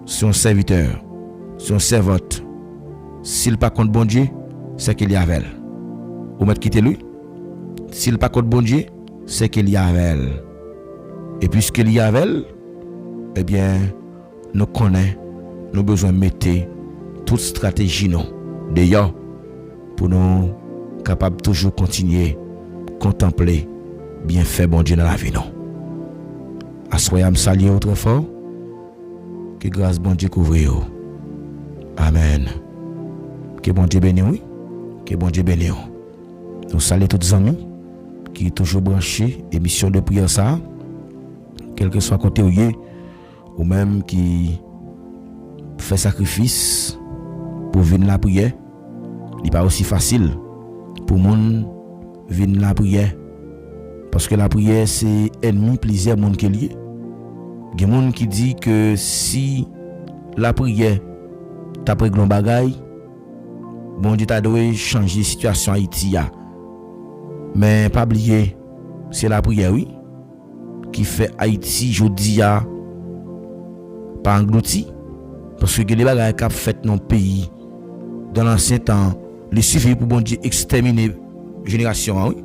sur un serviteur, sur une servante, s'il pas contre bon Dieu, c'est qu'il y a avec elle. Ou mettre quitter lui. S'il pas contre bon Dieu, c'est qu'il y a avec elle. Et puisqu'il y a avec elle, eh bien, nous connaissons, nous besoin de mettre toute stratégie nous d'ailleurs pour nous capables toujours continuer contempler bien fait bon Dieu dans la vie nous. Assoyam saluer autre fort. Que grâce bon Dieu couvre vous. Amen. Que bon Dieu bénisse oui. Que bon Dieu bénisse. Nous saluons tous les amis qui sont toujours branchés émission de prière ça. Quel que soit côté ou même qui fait sacrifice pour venir la prière. Il n'est pas aussi facile pour monde venir la prière. Parce que la prière c'est ennemi plusieurs monde qui est lié. Il y a des gens qui dit que si la prière t'a pris un bagay, bon Dieu t'a dû changer la situation Haïti. Mais pas oublier, c'est la prière oui qui fait Haïti jodi a pas englouti parce que les bagages qu'a fait dans le pays dans l'ancien temps, il suffit pour bon Dieu exterminer génération oui.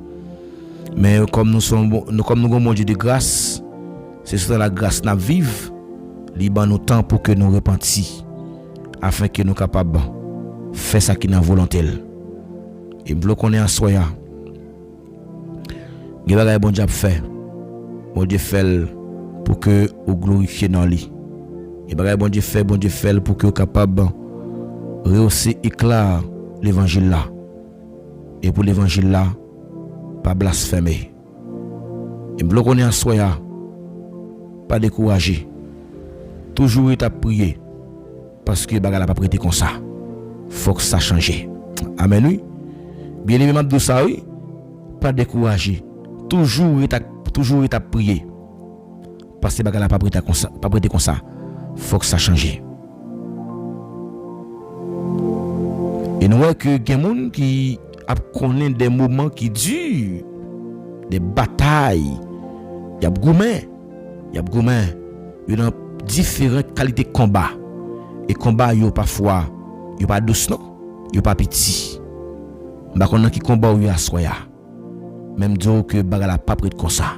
Mais comme nous sommes comme nous avons Dieu de grâce, c'est sur la grâce n'a vive, liban nous temps pour que nous repentis afin que nous capables faire ça qui est dans volonté. Et nous qu'on est en soya. Il y a bon Dieu fait. Bon Dieu fait pour que vous glorifiez dans lui. Il y a bon Dieu fait pour que vous capable rehausser éclat l'évangile là. Et pour l'évangile là, pas blasphémer. Et nous qu'on est en soya. Pas décourager. Toujours être à prier. parce que bagala pas prêté comme ça. Faut que ça change. Amen oui. Bien aimé m'a dit ça oui. Pas décourager. Toujours à prier. Parce que bagala pas prêté comme ça. Faut que ça change. Et nous voyons que des gens qui connaissent des moments qui durent, des batailles, il y a gourmet, il y a différentes qualités de combat. Et combat yo parfois, yo pas douce non, yo pas petit. Ba konn qui combat yo assoya. Même dire que bagala pas prêt comme ça.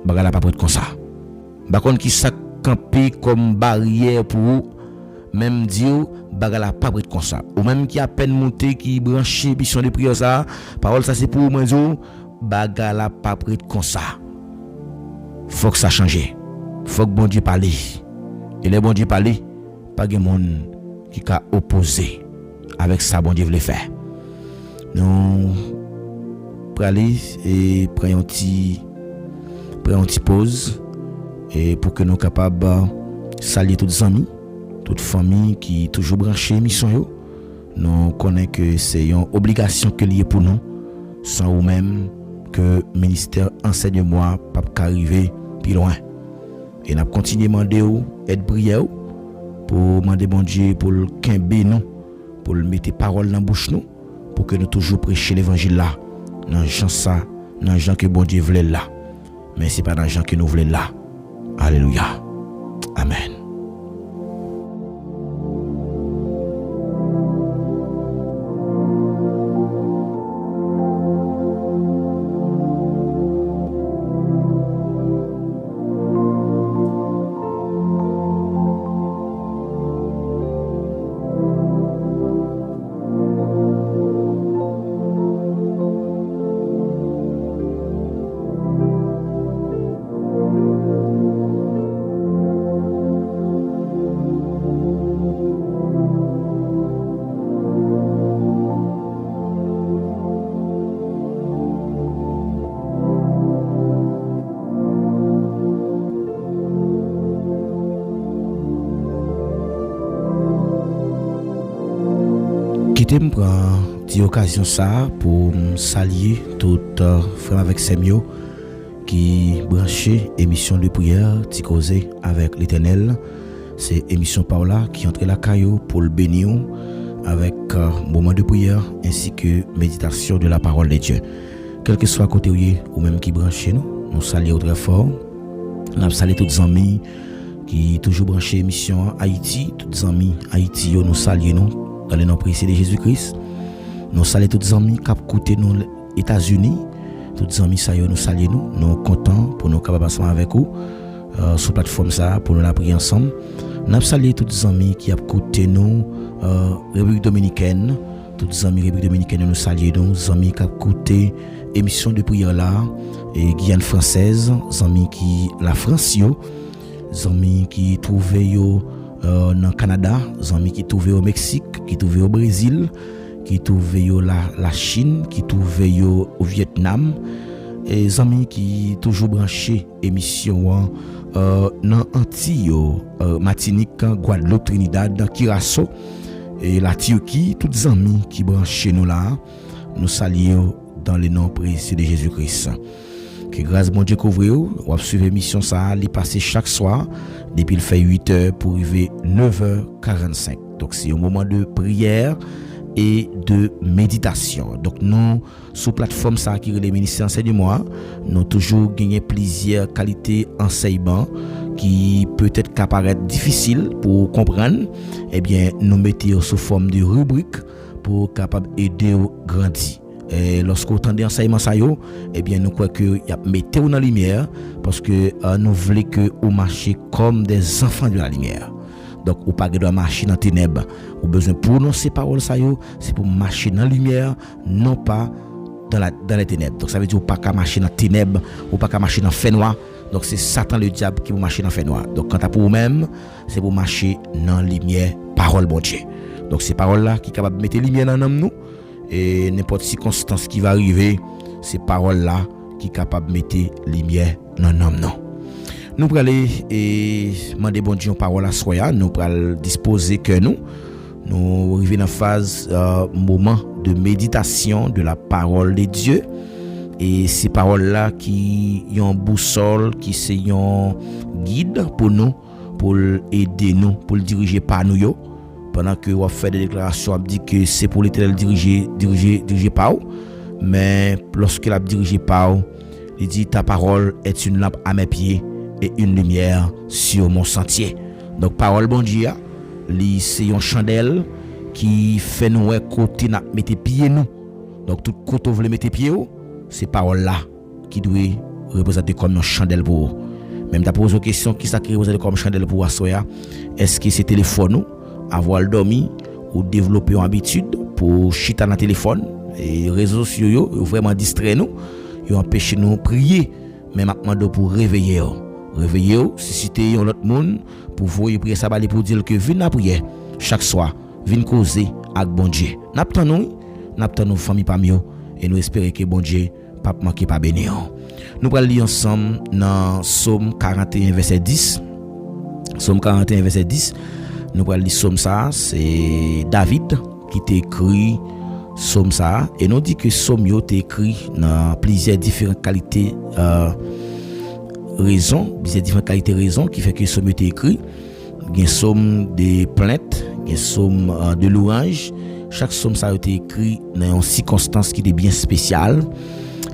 Bagala pas prêt comme ça. Ba konn qui ça camper comme barrière pour même dire bagala pas prêt comme ça. Ou même qui a peine monté qui branché mission de prière ça, parole ça c'est pour moi dire bagala pas prêt comme ça. Faut que ça change. Faut que bon Dieu parle. Et les bon Dieu parle, pas de monde qui a opposé avec ça bon Dieu veut faire. Nous praler et prendre une petite pause et pour que nous capables saluer toutes les amis, toute famille qui toujours branché mission yo. Nous connaissons que c'est une obligation que lié pour nous sans ou même que ministère enseignement pas arriver plus loin. Et n'a continuer demander aide prière pour demander bon Dieu pour le quimber nous, pour le mettre parole dans bouche nous, pour que nous toujours prêcher l'évangile là, dans gens ça, dans gens que bon Dieu voulait là. Mais c'est pas dans gens que nous voulons là. Alléluia. Amen. Quitter me prend cette occasion ça pour saluer tout frère avec Semio qui branché émission de prière ti causer avec l'Éternel. C'est émission Paola qui entre la caillou pour le bénir avec moment de prière ainsi que méditation de la parole de Dieu. Quel que soit côté ou même qui branché nous saluons très fort. Nous saluons tous les amis qui toujours branché émission Haïti, tous les amis Haïti nous saluons dans le nom précieux de Jésus-Christ. Nous saluons tous les amis qui écoutent nous aux États-Unis. Tous les amis ça nous saluons nous sommes contents pour nous capables ensemble avec vous sur la plateforme ça pour nous la prier ensemble. Nous saluons tous les amis qui écoutent nous République dominicaine. Tous les amis République dominicaine nous saluons, les amis qui écoutent émission de prière là et Guyane française, les amis qui la France yo, les amis qui trouvent yo dans Canada, les amis qui trouvent au Mexique, qui trouvent au Brésil, qui trouvent yo la Chine, qui trouvent yo au Vietnam, et les amis qui toujours branché émission dans Antilles, Martinique, Guadeloupe, Trinidad, Curaçao et la Turquie, tous les amis qui branchent nous là, nous saluons dans le nom précieux de Jésus-Christ. Que grâce bon Dieu couvre vous, on suivre l'émission ça, les passer chaque soir depuis le fait 8h pour arriver 9h45. Donc c'est un moment de prière et de méditation. Donc nous sur plateforme ça qui est le ministère enseignement, nous toujours gagné plusieurs qualités enseignement qui peut-être apparaître difficile pour comprendre. Eh bien nous mettons sous forme de rubrique pour capable aider au grandir. Et lorsque vous entendez enseignement ça yo, eh bien nous croyons que y a mettez-vous dans la lumière parce que nous voulons que vous marchiez comme des enfants de la lumière. Donc ou pas de marcher dans ténèbres. Ou besoin pour nous ces paroles ça yo, c'est pour marcher dans la lumière, non pas dans les ténèbres. Donc ça veut dire ou pas qu'à marcher dans ténèbres, ou pas qu'à marcher dans fait noir. Donc c'est Satan le diable qui vous marcher dans fait noir. Donc quant à pour vous-même, c'est pour marcher dans la lumière, parole bon Dieu. Donc ces paroles là qui capable de mettre lumière dans nous. Et n'importe circonstance qui va arriver, ces paroles-là qui sont capables de mettre lumière dans l'homme. Nous pour aller et demander bon Dieu parole à soya, nous pour disposer que nous arrivons dans phase moment de méditation de la parole de Dieu. Et ces paroles-là qui ont une boussole, qui c'est un guide pour nous, pour aider nous, pour le diriger par nous. Pendant que on fait des déclarations, on dit que c'est pour l'Éternel diriger par vous. Mais lorsque la dirige par vous, il dit ta parole est une lampe à mes pieds et une lumière sur mon sentier. Donc parole bon Dieu, c'est une chandelle qui fait nous côté n'a mettre pieds nous. Donc tout côté vous voulez mettre pieds, c'est parole là qui doit représenter comme une chandelle pour vous. Même tu pose une question qui ça qui représente comme chandelle pour vous. Est-ce que c'est téléphone nous avoir dormi ou développer une habitude pour chiter dans le téléphone et les réseaux sociaux vraiment distraire nous, ils empêchent nous prier, mais maintenant pour réveiller susciter un autre monde pour vous prier ça pour dire que viens la prière chaque soir, viens causer avec bon Dieu. N'attendons famille parmi eux et nous espérons que bon Dieu pas manquer pas bénir. Nous allons lire ensemble dans Psaume 41 verset 10. Psaume 41 verset 10. Nous allons lire Psaume ça, c'est David qui t'a écrit Psaume ça et nous dit que Psaume yo t'a écrit dans plusieurs différentes qualités raisons qui fait que Psaume t'a écrit. Il y a Psaume de plaintes, il y a Psaume de louange. Chaque psaume ça a été écrit dans une circonstance qui est bien spéciale.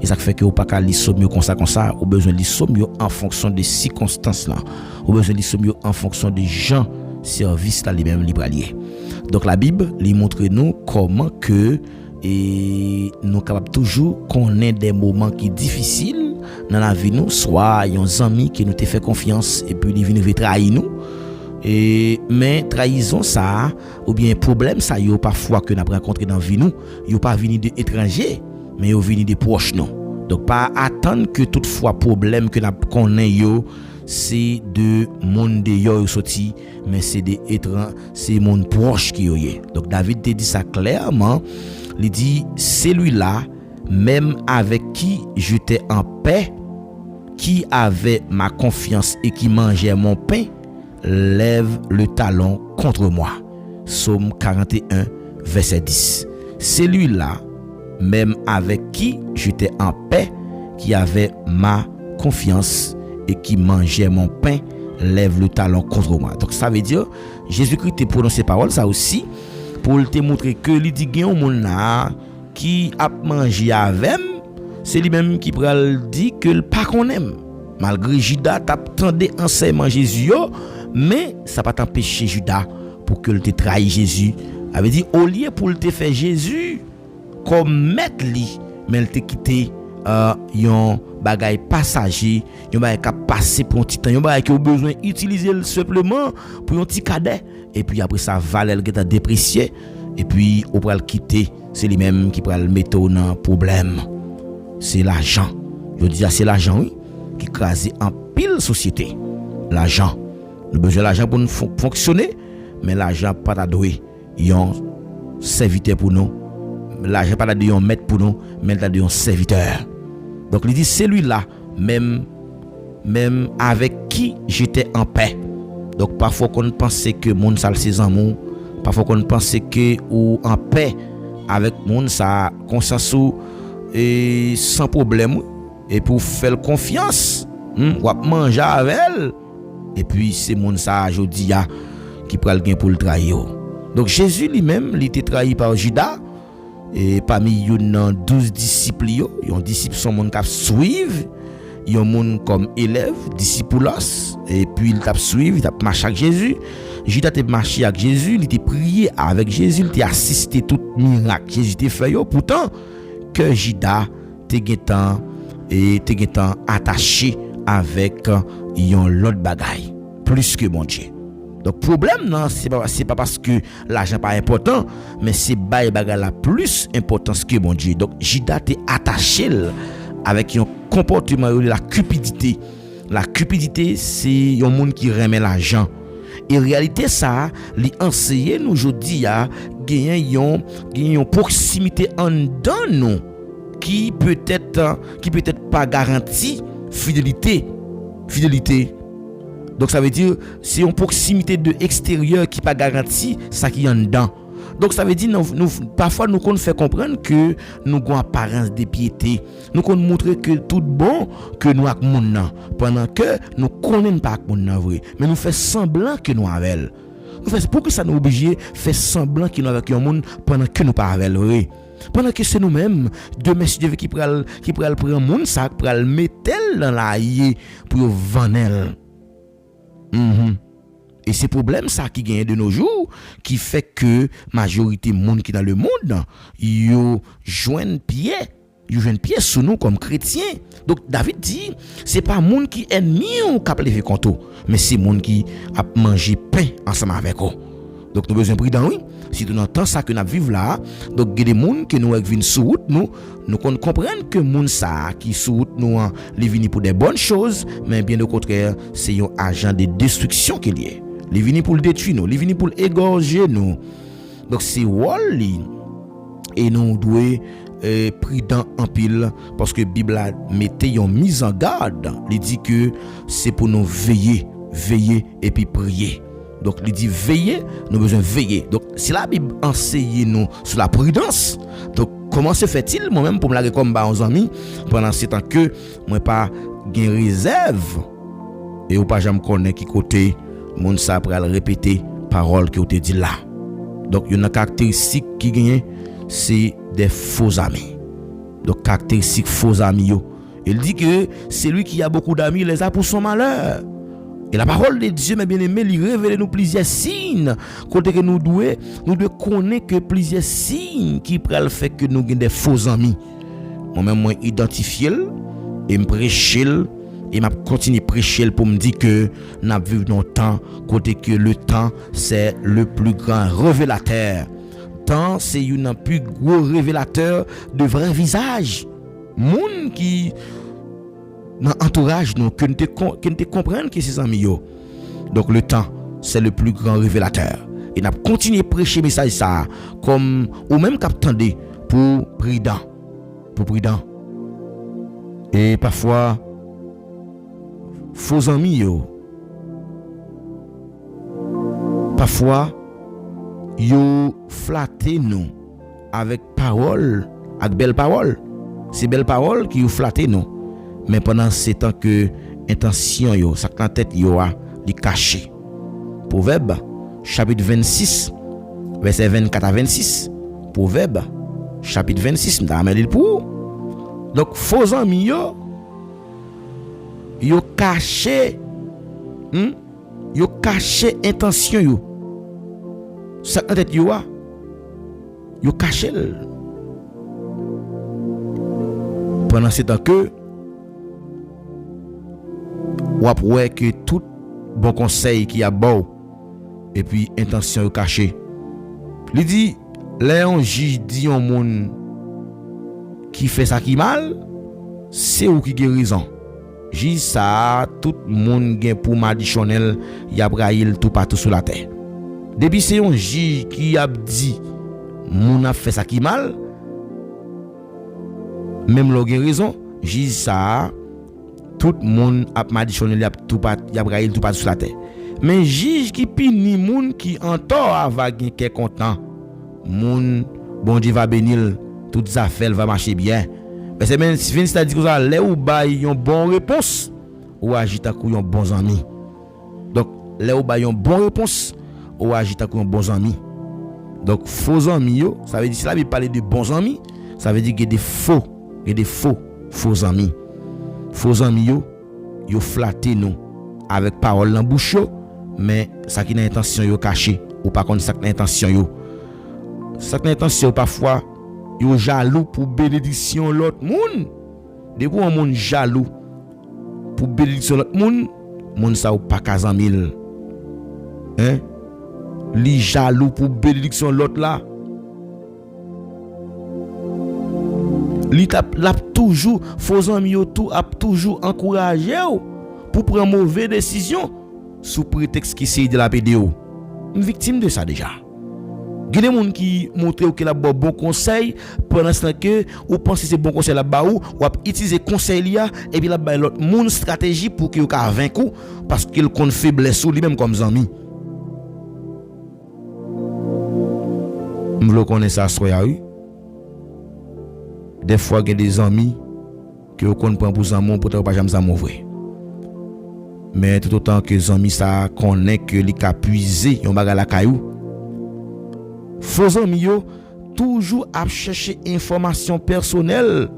Et ça fait que vous pas qu'à lire psaume comme ça, ou besoin de lire psaume en fonction des circonstances là. Ou besoin de lire psaume en fonction des gens service là les mêmes libraliers. Donc la Bible lui montre nous comment que et nous capable toujours connaître des moments qui difficiles dans la vie nous, soit un ami qui nous te fait confiance et puis il vient trahir nous. Mais trahison ça ou bien problème ça yo parfois que n'a rencontré dans vie nous, yo pas venu de étrangers mais yo venu de proches non. Donc pas attendre que toutefois problème que n'a connaît yo c'est de monde de yo sorti mais c'est des étrangers, c'est monde proche qui yo yé. Donc David te dit ça clairement, il dit celui-là même avec qui j'étais en paix, qui avait ma confiance et qui mangeait mon pain, lève le talon contre moi. Psaume 41 verset 10. Celui-là même avec qui j'étais en paix, qui avait ma confiance et qui mangeait mon pain, lève le talon contre moi. Donc ça veut dire Jésus-Christ te prononce ces paroles ça aussi pour te montrer que il dit gen moun là qui a mangé avec, c'est lui-même qui pral dit que le pas qu'on aime. Malgré Judas t'attendait enseignement Jésus, mais ça pas t'empêcher Judas pour que le te trahi Jésus. Avait dit au lieu pour le te faire Jésus comme maître li, mais il te quitté yon bagay passager, yon bagay qui passer pour un petit temps, yon bagay qui a besoin utiliser simplement pour un petit cadet et puis après ça valel qui t'a déprécié et puis on va le quitter, c'est lui même qui va le mettre dans problème. C'est l'argent. Je dis c'est l'argent oui qui crase en pile société. L'argent. Nous avons besoin de l'argent pour nous fonctionner, mais l'argent pas d'adoué. Yon serviteur pour nous. L'argent pas d'adoué un maître pour nous, mais d'adoué un serviteur. Donc il dit celui-là même avec qui j'étais en paix. Donc parfois qu'on pensait que monde ça ses amours, parfois qu'on pensait que ou en paix avec monde ça conscience et sans problème et pour faire confiance, ou manger avec elle. Et puis c'est mon ça jodi a qui pral gain pour le trahir. Donc Jésus lui-même il était trahi par Judas et parmi yon 12 disciples yo, yon disciples sont monde qui suivre, yon monde comme élève, disciples et puis il t'a suivre, il t'a marché avec Jésus. Judas t'a marché avec Jésus, il t'a prié avec Jésus, il t'a assisté tout miracle Jésus t'a fait yo. Pourtant que Judas t'es attaché avec yon l'autre bagaille plus que mon Dieu. Donc problème non c'est pas parce que l'argent pas important mais c'est bagaille la plus importance que mon Dieu. Donc Judas t'est attaché avec un comportement de la cupidité. La cupidité c'est un monde qui remet l'argent. Et en réalité ça li enseigner nous aujourd'hui a gagner une proximité en dedans nous qui peut-être pas garantie fidélité Donc ça veut dire c'est une proximité de extérieur qui pas garantie ça qui en dedans. Donc ça veut dire nous parfois nous qu'on fait comprendre que nous avons apparence de piété. Nous qu'on montrer que tout bon que nous avec moun nan pendant que nous connaissons pas moun nan vrai, mais nous fait semblant que nous avec. Nous fait pour que ça nous obligé faire semblant que nous avec un monde pendant que nous pas avec vrai. Pendant que c'est nous-mêmes de messieurs qui pral prendre monde ça pral mettre dans la haie pour vendre. Et c'est problème ça qui gagne de nos jours qui fait que majorité monde qui dans le monde yo joignent pied sous nous comme chrétiens. Donc David dit c'est pas monde qui ennemi ou qui lever contre, mais c'est monde qui a mangé pain ensemble avec eux. Donc nous besoin prudent oui. Si nous entendons ça que nous vivons là, donc il y a des gens qui nous viennent sur route nous comprenons que les gens qui sur route nous les viennent pour des bonnes choses, mais bien au contraire, c'est un agent de destruction qu'il y a. Les viennent pour le détruire nous, les viennent pour égorger nous. Donc c'est wall et nous devons prudent en pile parce que la Bible a metté une mise en garde. Il dit que c'est pour nous veiller et puis prier. Donc il dit veiller, nous avons besoin de veiller. Donc si la Bible enseigne nous sur la prudence, donc comment se fait-il moi-même pour me la comme aux amis pendant ce temps que moi pas gain réserve et ou pas jamais connaît qui côté moun ça après répéter parole que te dit là. Donc il y a une caractéristique qui gagne c'est des faux amis. Donc caractéristique faux amis yo. Il dit que celui qui a beaucoup d'amis les a pour son malheur. Et la parole de Dieu, mes bien-aimés, il révèle nous plusieurs signes. Côté que nous devons connaître que plusieurs signes qui prennent le fait que nous avons des faux amis. Moi-même, moi, identifier et me prêcher et m'a continuer prêcher pour me dire que nous vivons dans le temps, côté que le temps, c'est le plus grand révélateur. Temps, c'est un plus gros révélateur de vrai visage. Monde qui dans entourage nous que nous te comprendre que c'est amis yo. Donc le temps c'est le plus grand révélateur et n'a continuer prêcher message ça comme ou même qu'attendez pour prudent et parfois faux amis yo parfois yo flatter nous avec parole avec belle parole, c'est belle parole qui vous flatter nous. Mais pendant ce temps que intention yo, ça en tête yo a li caché. Proverbe chapitre 26 verset 24 à 26. Proverbe chapitre 26 m'ta ramène pour. Donc faux amis yo caché intention yo. Ça en tête yo caché. Pendant ce temps que ou après que tout bon conseil qui a bon et puis intention cachée. Il dit Léon juge dit un monde qui fait ça qui mal, c'est ou qui guérison. Juge ça tout monde gain pour maditionnel y a braille tout partout sur la terre. Depuis c'est un juge qui a dit moun a fait ça qui mal, même la guérison, juge ça tout le monde a maditionné y a braillé tout pas sur la terre. Mais juge qui pini moun qui en tort va gagner quelques content. Moun bon Dieu va bénir, toutes affaires va marcher bien. Mais c'est même si ça dit que ça là ou bail une bonne réponse ou agite à un bon ami. Donc là ou bail une bonne réponse ou agite à un bon ami. Donc faux amis ça veut dire si là il parler de bons amis, ça veut dire qu'il y a des faux amis. Faux amis yo flatter nous avec parole dans bouche mais ça qui n'a intention yo caché ou pas contre ça qui n'a intention parfois yo jaloux pour bénédiction l'autre monde. Depuis un monde jaloux pour bénédiction l'autre monde ça ou pas 15 000 hein li jaloux pour bénédiction l'autre là. Li l'a toujours faux amis tout a toujours encouragé pour prendre mauvaise décision sous prétexte qu'il c'est de la vidéo. Une victime de ça déjà. Il y a des gens qui montrent que la bon conseil pendant ce temps que ou pense que c'est bon conseil là bas ou utiliser conseil là et puis là bas l'autre monde stratégie pour que ka vaincre parce qu'il connaît faiblesse ou lui-même comme ami. M'vle connaît ça soya oui. Des fois il y a des amis que on connaît prend pour amour pour pas jamais amour vrai. Mais tout autant que les amis ça connaît que li ka puiser yon bagay la caillou. Faux amis yo toujours à chercher information personnelle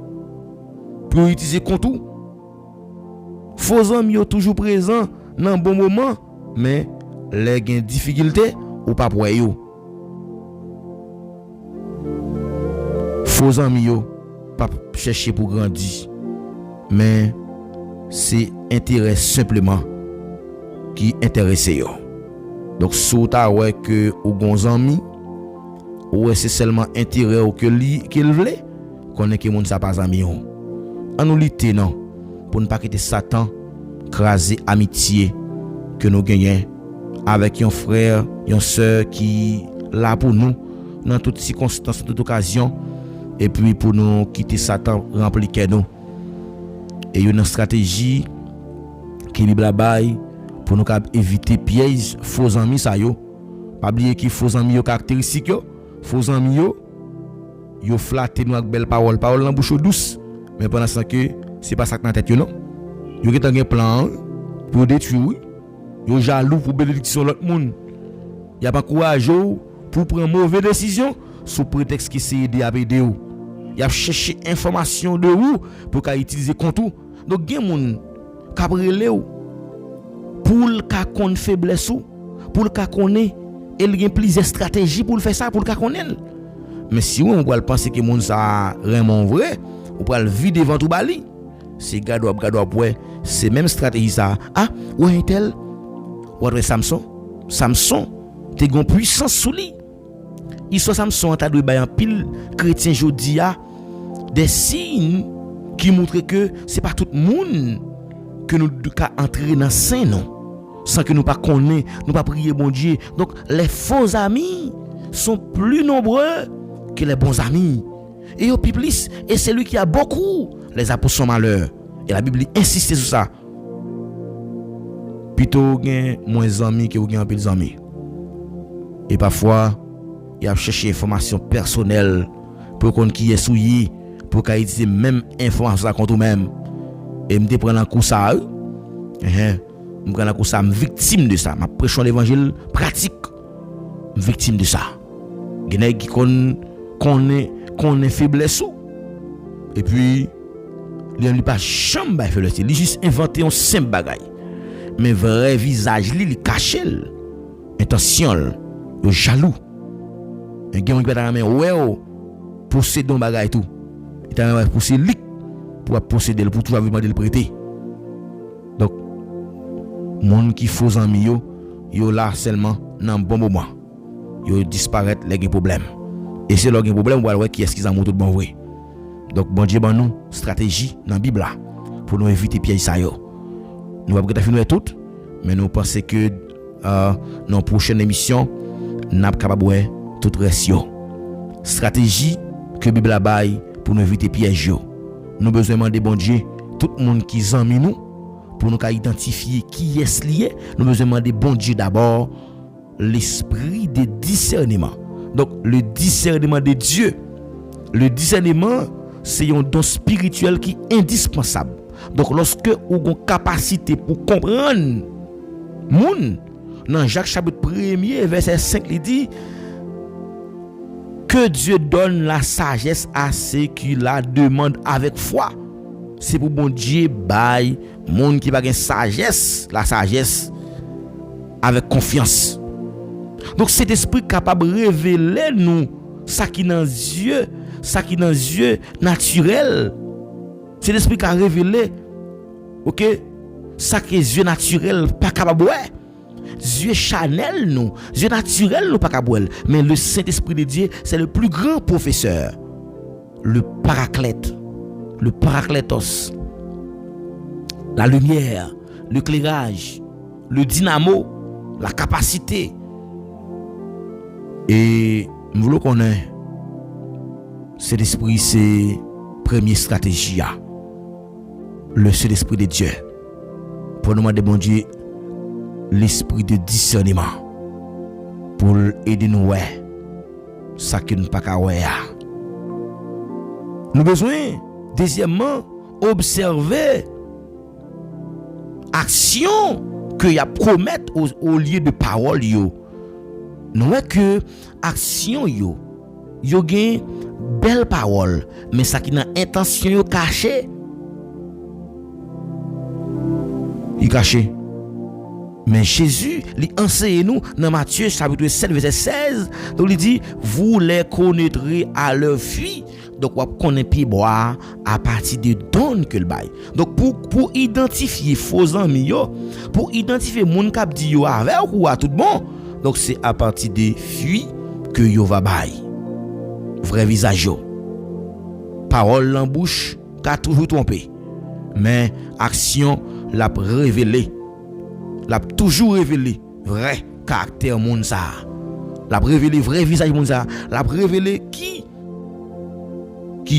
pour utiliser contre tout. Faux amis yo toujours présent dans bon moment mais les gen difficulté ou pas pour yo. Faux amis yo pas chercher pour grandir mais c'est intérêt simplement qui intéresse yo. Donc sous ta ouais que ou gon ami ou c'est seulement intérêt ou que qu'il veut connaît que monde ça pas ami on. En nous lutter non pour ne pas quitter Satan craser amitié que nous gagnons avec un frère, une sœur qui là pour nous dans toutes circonstances, toute occasion et puis pour nous quitter Satan remplir nous. Et une stratégie qui Bible la bail pour nous éviter pièges faux amis ça yo. Pas oublier que faux amis yo caractéristique yo. Faux amis yo flatter nous avec belle parole dans bouche douce mais pendant ce temps que c'est pas ça dans tête yo non. Yo qui un plan pour détruire. Yo jaloux pour bénédiction l'autre monde. Y a pas courage pour prendre mauvaise décision sous prétexte qui c'est aider à aider ou. Y a chercher information de ou pour qu'a utiliser contre ou. Donc gen moun ka brele ou pour ka connait faiblesse ou pour ka connait il gen plusieurs stratégies pour faire ça pour ka connait. Mais si on va penser que moun ça vraiment vrai, on va le vider devant tout bali. C'est gado ouais, c'est même stratégie ça. Ah, ouais tel ouais Samson t'es gon puissance sous lui. Histoire Samson t'a dû bailler en pile chrétien jodi a des signes qui montrent que c'est pas tout le monde que nous ka entrer dans saint non sans que nous pas connaît, nous pas prier bon Dieu. Donc les faux amis sont plus nombreux que les bons amis. Et au plus et c'est lui qui a beaucoup les apôtres sont malheur. Et la Bible insiste sur ça. Plutôt gain moins amis que gain plus amis. Et parfois il a cherché information personnelle pour qu'on qui est souillé pour qu'il ait même information contre même et me prendre en coup ça me prendre en coup ça me victime de ça m'a prêchant l'évangile pratique victime de ça gènèg qui connaît faiblesse et puis il pas chambre faiblesse il juste inventer un simple bagay mais vrai visage li caché intention le jaloux un gars qui va dans main ouais posséder un bagay tout il t'a posséder lui pour posséder pour toujours demander le prêter. Donc monde qui faux ami yo là seulement dans bon moment yo disparaître les problèmes et c'est leur problème on va voir qui est-ce qu'ils ont monté bon vrai. Donc bon Dieu ban nous stratégie dans Bible là pour nous éviter piège ça yo. Nous va peut-être finir tout mais nous pensons que dans prochaine émission n'a capable ouais tout reste yo. Stratégie que Bible la bail pour nous éviter piège yo. Nous besoin demander bon Dieu tout le monde qui zanmi nous pour nous identifier qui est lié. Nous besoin demander bon Dieu d'abord l'esprit de discernement. Donc le discernement de Dieu. Le discernement c'est un don spirituel qui est indispensable. Donc lorsque vous avez une capacité pour comprendre moun dans Jacques chapitre 1er verset 5 il dit que Dieu donne la sagesse à ceux qui la demandent avec foi. C'est pour bon Dieu bail monde qui va gagner sagesse, la sagesse avec confiance. Donc cet esprit capable de révéler nous ça qui dans Dieu, ça qui dans Dieu naturel. C'est l'esprit qui a révélé OK, ça qui est Dieu naturel pas capable ouais. Dieu chanel nous, Dieu naturel nous pas capable, mais le Saint-Esprit de Dieu, c'est le plus grand professeur. Le paraclète, le paraclétos. La lumière, l'éclairage, le dynamo, la capacité. Et Nous voulons connaître cet esprit, c'est première stratégie. Le seul esprit de Dieu. Pour nous demander, bon Dieu, l'esprit de discernement. Pour aider nous, ouais. Ça que nous pas qu'à ouais. Nous besoin, deuxièmement, observer action que y a promettre au lieu de parole yo. Nous voyons que action yo gain belle parole, mais ça qui n'a intention yo caché. Il caché. Mais Jésus, il enseigne nous dans Matthieu chapitre 7 verset 16. Donc il dit, vous les connaîtrez à leur fruit. Donc on connaît puis boire à partir de donne que le bail. Donc pour identifier faux amis yo, pour identifier moun k'ap di yo avec ou à tout bon. Donc c'est à partir des fruits que yo va bail. Vrai visage yo. Parole en bouche qu'a toujours trompé. Mais action l'a révélé. L'a toujours révélé vrai caractère moun ça. L'a révélé vrai visage moun ça. L'a révélé qui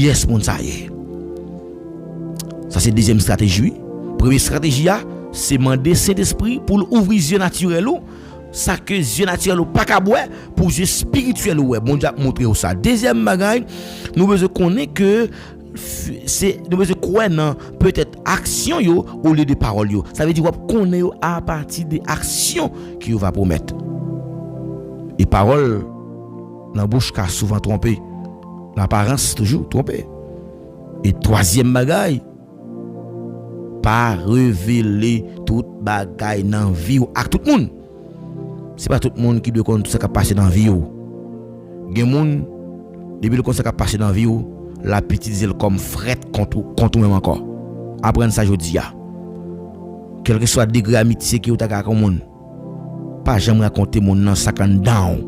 est moun ça. Ça c'est deuxième stratégie. Première stratégie c'est demander Saint-Esprit pour ouvrir yeux naturel ou ça que yeux naturel ou pas kaboué pour yeux spirituel ou bon Dieu montrer ça. Deuxième bagage, nous besoin connaître que nous besoin croire dans peut-être action yo au lieu de parole yo. Ça veut dire qu'on est à partir des actions qui va promettre. Et parole dans bouche qu'a souvent trompé. L'apparence toujours trompé. Et troisième bagaille, pas révéler toute bagaille dans vie ou à tout le monde. C'est pas tout le monde qui doit connaître tout ce qui a passé dans vie ou. Gen moun depuis le conseil qui a passé dans vie ou la petite zèle comme fret contre même encore. Apprendre ça jodi a. Quel que soit degré amitié qui ou ta ka moun. Pas jamais raconter mon nan sakan down.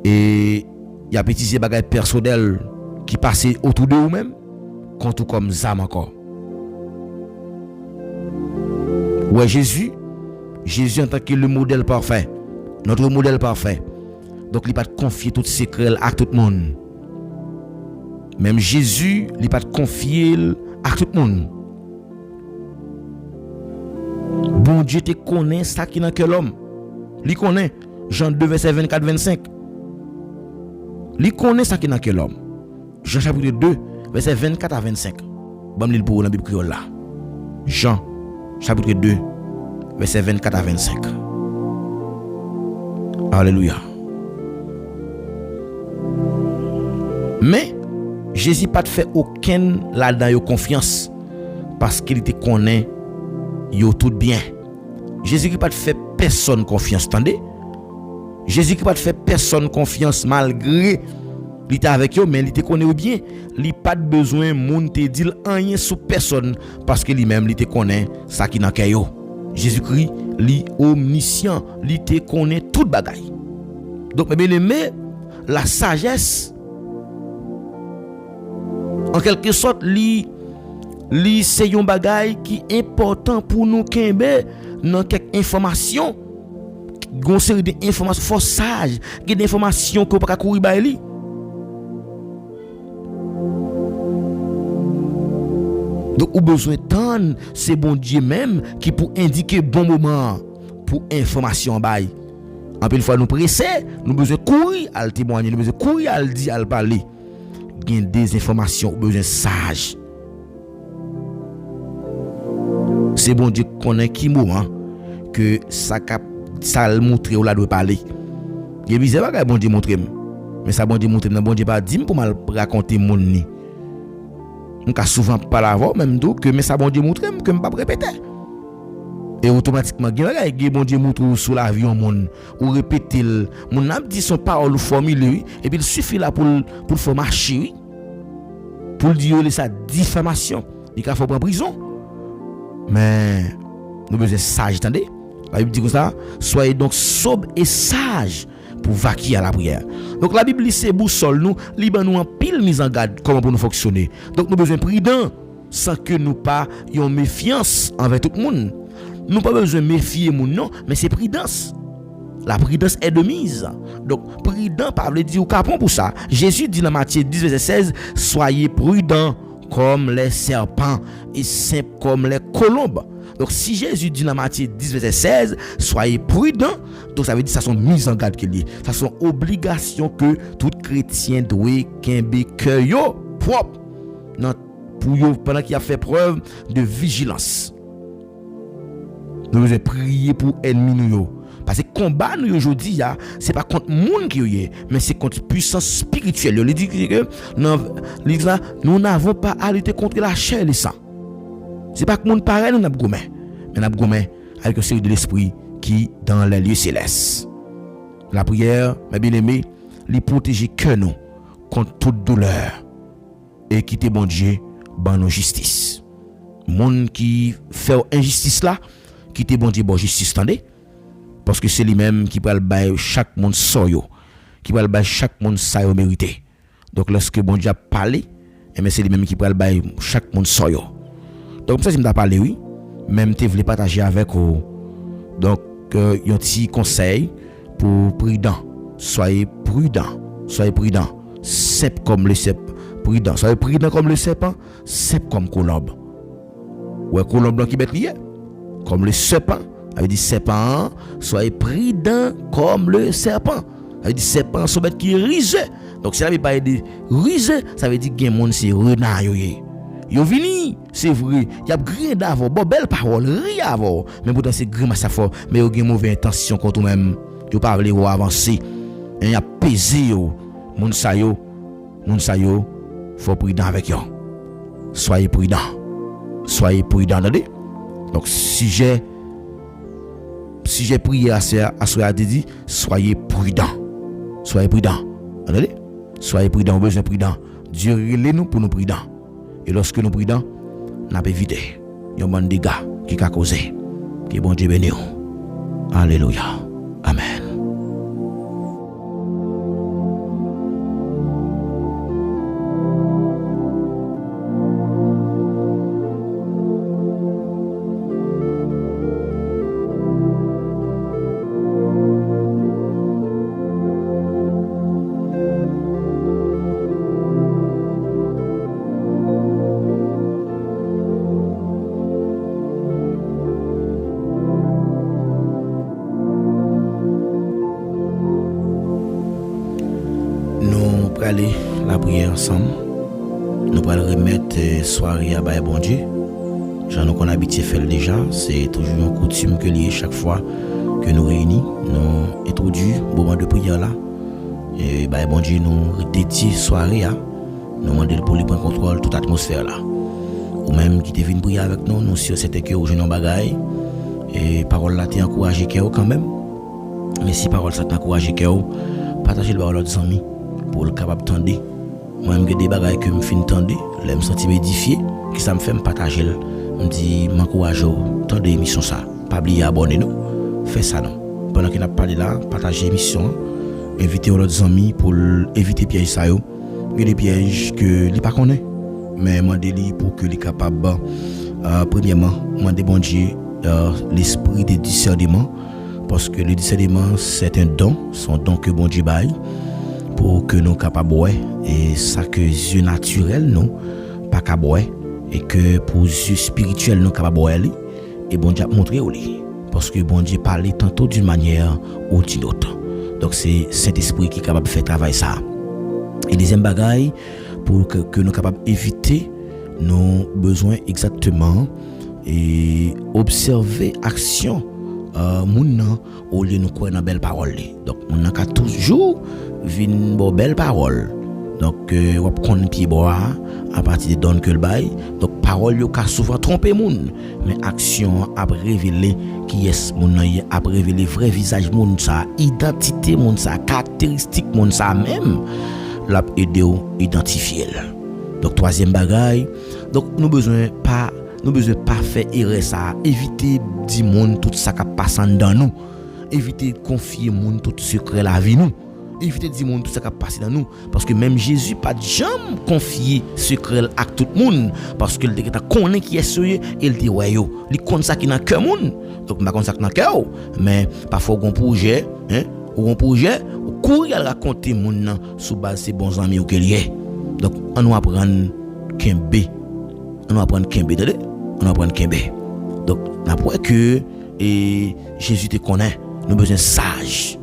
Et il y a petit zèle bagay personnel qui passent autour de vous même contre comme zam encore. Ouais, Jésus en tant que le modèle parfait, notre modèle parfait. Donc il pas confier tout secret à tout le monde. Même Jésus, il pas confier à tout le monde. Bon Dieu te connaît ça qui dans quel homme. Il connaît Jean 2 verset 24 25. Il connaît ça qui dans quel homme. Jean chapitre 2 verset 24 à 25. Bon lire pour la Bible créole là. Jean chapitre 2 verset 24 à 25. Alléluia. Mais Jésus pas fait aucun là-dedans yo confiance parce qu'il te connaît yo tout bien. Jésus qui pas fait personne confiance, attendez. Jésus qui pas fait personne confiance malgré il était avec eux mais il te connaît bien, il pas de besoin moun te dire rien sur personne parce que lui-même il te connaît ça qui dans cœur yo. Jésus-Christ, li omniscient, li te connaît toute bagaille. Donc mes bien-aimés, la sagesse en quelque sorte li c'est un bagaille qui est important pour nous kembe dans quelques informations, gon série d'informations faut sage, des informations que pas courir ba li. Donc, ou besoin de c'est bon Dieu même qui pour indiquer bon moment pour information bail. En plus fois nous presser, nous besoin courir à le témoigner, nous besoin courir à le dire, à le parler. Gain des informations, besoin sage. C'est bon Dieu connaît qui moment que ça le montrer ou là doit parler. Il y a bizarre pas bon Dieu montrer. Mais ça bon Dieu montrer, bon Dieu pas dit pour mal raconter mon ni. On a souvent pas l'avoir même d'où que mais ça bon Dieu montre que me pas répéter et automatiquement bon Dieu montre sur l'avion monde ou répéter mon âme dit son parole ou formule et puis il suffit là pour faire marcher pour dire ça diffamation il faut prendre prison mais nous besoin sage attendez la Bible dit comme ça soyez donc sobre et sage pour vaquer à la prière. Donc la Bible c'est boussole nous, liban nous en pile mise en garde comment pour nous fonctionner. Donc nous besoin prudent sans que nous pas yon méfiance envers tout le monde. Nous pas besoin méfier moun non, mais c'est prudence. la prudence est de mise. Donc, prudent, pas veut dire ou capon pour ça. Jésus dit dans Matthieu 10, verset 16, soyez prudents comme les serpents et simples comme les colombes. Donc, si Jésus dit dans Matthieu 10, verset 16, soyez prudents, donc ça veut dire que ça sont mises en garde qu'il y a. Ça sont obligations que tout chrétien doit qu'ember cœur propre pendant qu'il a fait preuve de vigilance. Nous devons prier pour ennemis nous. Parce que le combat nous aujourd'hui, c'est pas contre le monde qui est, mais c'est contre la puissance spirituelle. Il dit que nous n'avons pas à lutter contre la chair et le sang. C'est pas que le monde pareil, nous n'avons pas, mais nous avons avec le Seigneur de l'Esprit qui dans les lieux célestes. La prière, mes bien-aimés, les protéger que nous contre toute douleur et quitter bon Dieu dans nos justice. Monde qui fait injustice là, quitter bon Dieu bon justice, attendez, parce que c'est lui-même qui va le bailler chaque monde soyo, qui va le bailler chaque monde ça yo mérité. Donc lorsque bon Dieu a parlé, et mais c'est lui-même qui va le bailler chaque monde soyo. Donc comme ça si m'ta parlé oui, même te voulais partager avec vous. Donc un petit conseil pour prudent. Soyez prudent, simple comme le serpent. Prudent, soyez prudent comme le serpent, simple comme colombe. Ouais, colombe blanc qui bête lié. Comme le serpent, avait dit serpent, soyez prudent comme le serpent. Avait dit serpent, son bête qui rise. Donc si la veut pas de rise, ça veut dire que monde c'est renard yo vini, c'est vrai, y a grand d'avant, bon belle parole, rien avant, mais pourtant c'est grand ça fort, mais yo gen mauvaise intention contre même, yo pas veut avancer. Et y a pesé yo, moun sa yo, faut prudent avec yo. Soyez prudent, attendez. Donc si j'ai prié à soir dit soyez prudent, attendez. Soyez prudent, besoin prudent. Dieu relève nous pour nous prudents. Et lorsque nous prudents, n'a pas évité un bon dégât qui a causé. Que bon Dieu bénisse. Alléluia. Amen. Aller la prière ensemble. Nous allons remettre soirée à Baye bon Dieu. J'en ai qu'on habitué faire déjà. C'est toujours une coutume que lié chaque fois que nous réunis. Nous introduisons le moment de prière là. Et Baye bon Dieu nous dédie soirée à. Nous demandons pour lui prendre contrôle toute atmosphère là. Ou même qui te vient prier avec nous, nous si c'était que au jeune bagaille. Et parole là t'es encouragé quand même. Mais si parole ça t'encourage partagez le parole aux amis. Pour le capable tendre moi même des bagages que me fin tendre là me sentir édifié qui ça me fait me partager me dit m'encourage tendre émission ça pas oublier abonner nous fait ça non pendant qu'il n'a parlé là partager émission inviter aux amis pour éviter piège ça yo il y a des pièges que li pas connaît mais demander lui pour que li capable premièrement demander bon Dieu l'esprit de discernement parce que le discernement c'est un don son don que bon Dieu baille pour que nous capables et ça que yeux naturel nous pas capable et que pour yeux spirituel nous capable et bon Dieu a montré au lit parce que bon Dieu parle tantôt d'une manière ou d'une autre. Donc c'est cet esprit qui est capable de faire travail ça. Et deuxième bagaille pour que nous capable éviter nos besoins exactement et observer action moun au lieu nous croire dans belle parole. Donc on a toujours vinn bo belle parole. Donc on prend pied bois à partir des dons que le bail. Donc parole yo ka souvent tromper moun, mais action a révéler qui est moun a révéler vrai visage moun ça, identité moun ça, caractéristique moun ça même l'a aider ou identifier. Donc troisième bagaille, donc nous besoin pas faire erreur ça, éviter dire moun tout ça qui passe dans nous, éviter confier moun tout secret la vie nous. éviter de dire tout ça qui a passé dans nous parce que même Jésus pas jamais confié secret à tout le monde parce que il connaît qui est sérieux et il dit ouais yo il connaît ça qui dans cœur monde donc pas connaît ça qui dans cœur mais parfois on projet ou un projet ou courir à raconter monde sous base ses bons amis ou que lié donc on nous apprendre Kembe on nous apprendre Kembe on nous apprendre Kembe donc après que et Jésus te connaît nous besoin sage.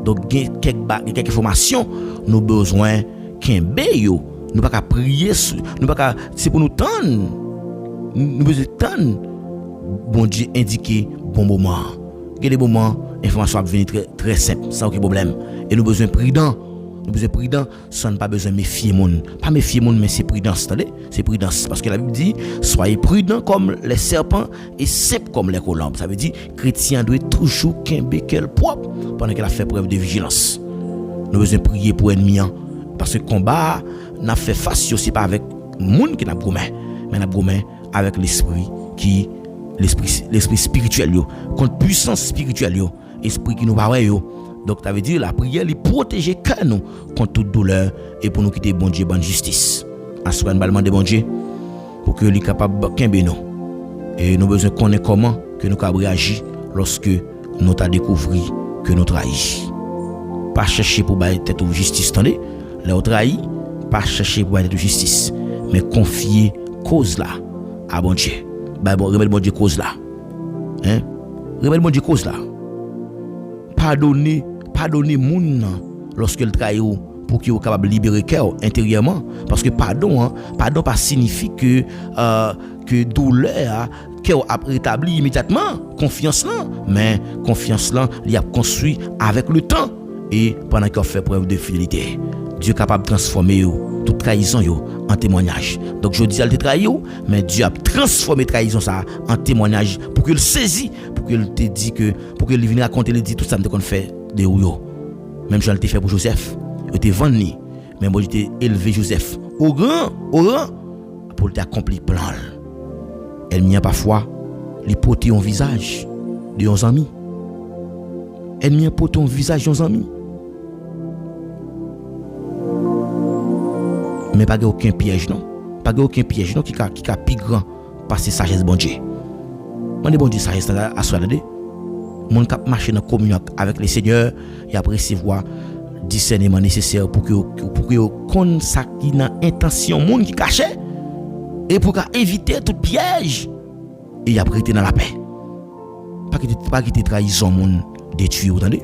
Donc quelques informations nous besoin Kembe yo nous pas qu'à prier nous pas qu'à c'est pour nous tendre nous besoin tendre bon Dieu indiquer bon moment il y a des moments information va venir très simple sans aucun problème et nous besoin prudent sans pas besoin méfier monde pas méfier monde mais c'est prudence attendez c'est prudence parce que la Bible dit soyez prudents comme les serpents et simples comme les colombes ça veut dire chrétien doit toujours Kembe quel propre pendant qu'il a fait preuve de vigilance nous besoin prier pour ennemi parce que combat n'a fait face aussi pas avec monde qui n'a gommé mais n'a gommé avec l'esprit qui l'esprit spirituel yo contre puissance spirituelle yo esprit qui nous pas yo donc ça veut dire la prière il protéger cœur nous contre toute douleur et pour nous quitter bon Dieu bonne justice assurer nous demander bon Dieu pour que il est capable Kembe nous et nous besoin connaître comment que nous capable réagir lorsque nous t'a découvert que nous trahi pas chercher pour bailler tête ou justice attendez les trahi pas chercher pour bailler tête ou justice mais confier cause là à bon Dieu bon remettre bon Dieu cause là remettre bon Dieu cause là pardonner moun lorsque le trahit pour qu'il soit capable de libérer cœur intérieurement parce que pardon pas signifie que douleur cœur a rétabli immédiatement confiance là mais confiance là il a construit avec le temps et pendant qu'il fait preuve de fidélité Dieu est capable de transformer toute trahison en témoignage donc je dis elle te trahi mais Dieu a transformé trahison ça en témoignage pour qu'il saisisse pour qu'il te dit que pour qu'il vienne raconter le dit tout ça me qu'on fait de yo même Jean le fait pour Joseph il était vendu mais moi j'étais élevé Joseph au rang pour t'accomplir plan elle m'y a parfois les poter un visage de nos amis elle m'y a poter un visage de nos amis mais pas aucun piège non qui a plus grand passer sagesse bon Dieu mon bon Dieu sagesse à soi de mon cap marcher dans communion avec le Seigneur et après recevoir discernement nécessaire pour que connaisse ça qui dans intention monde qui caché et pour éviter tout piège et après être dans la paix pas quitter trahison monde détruire entendez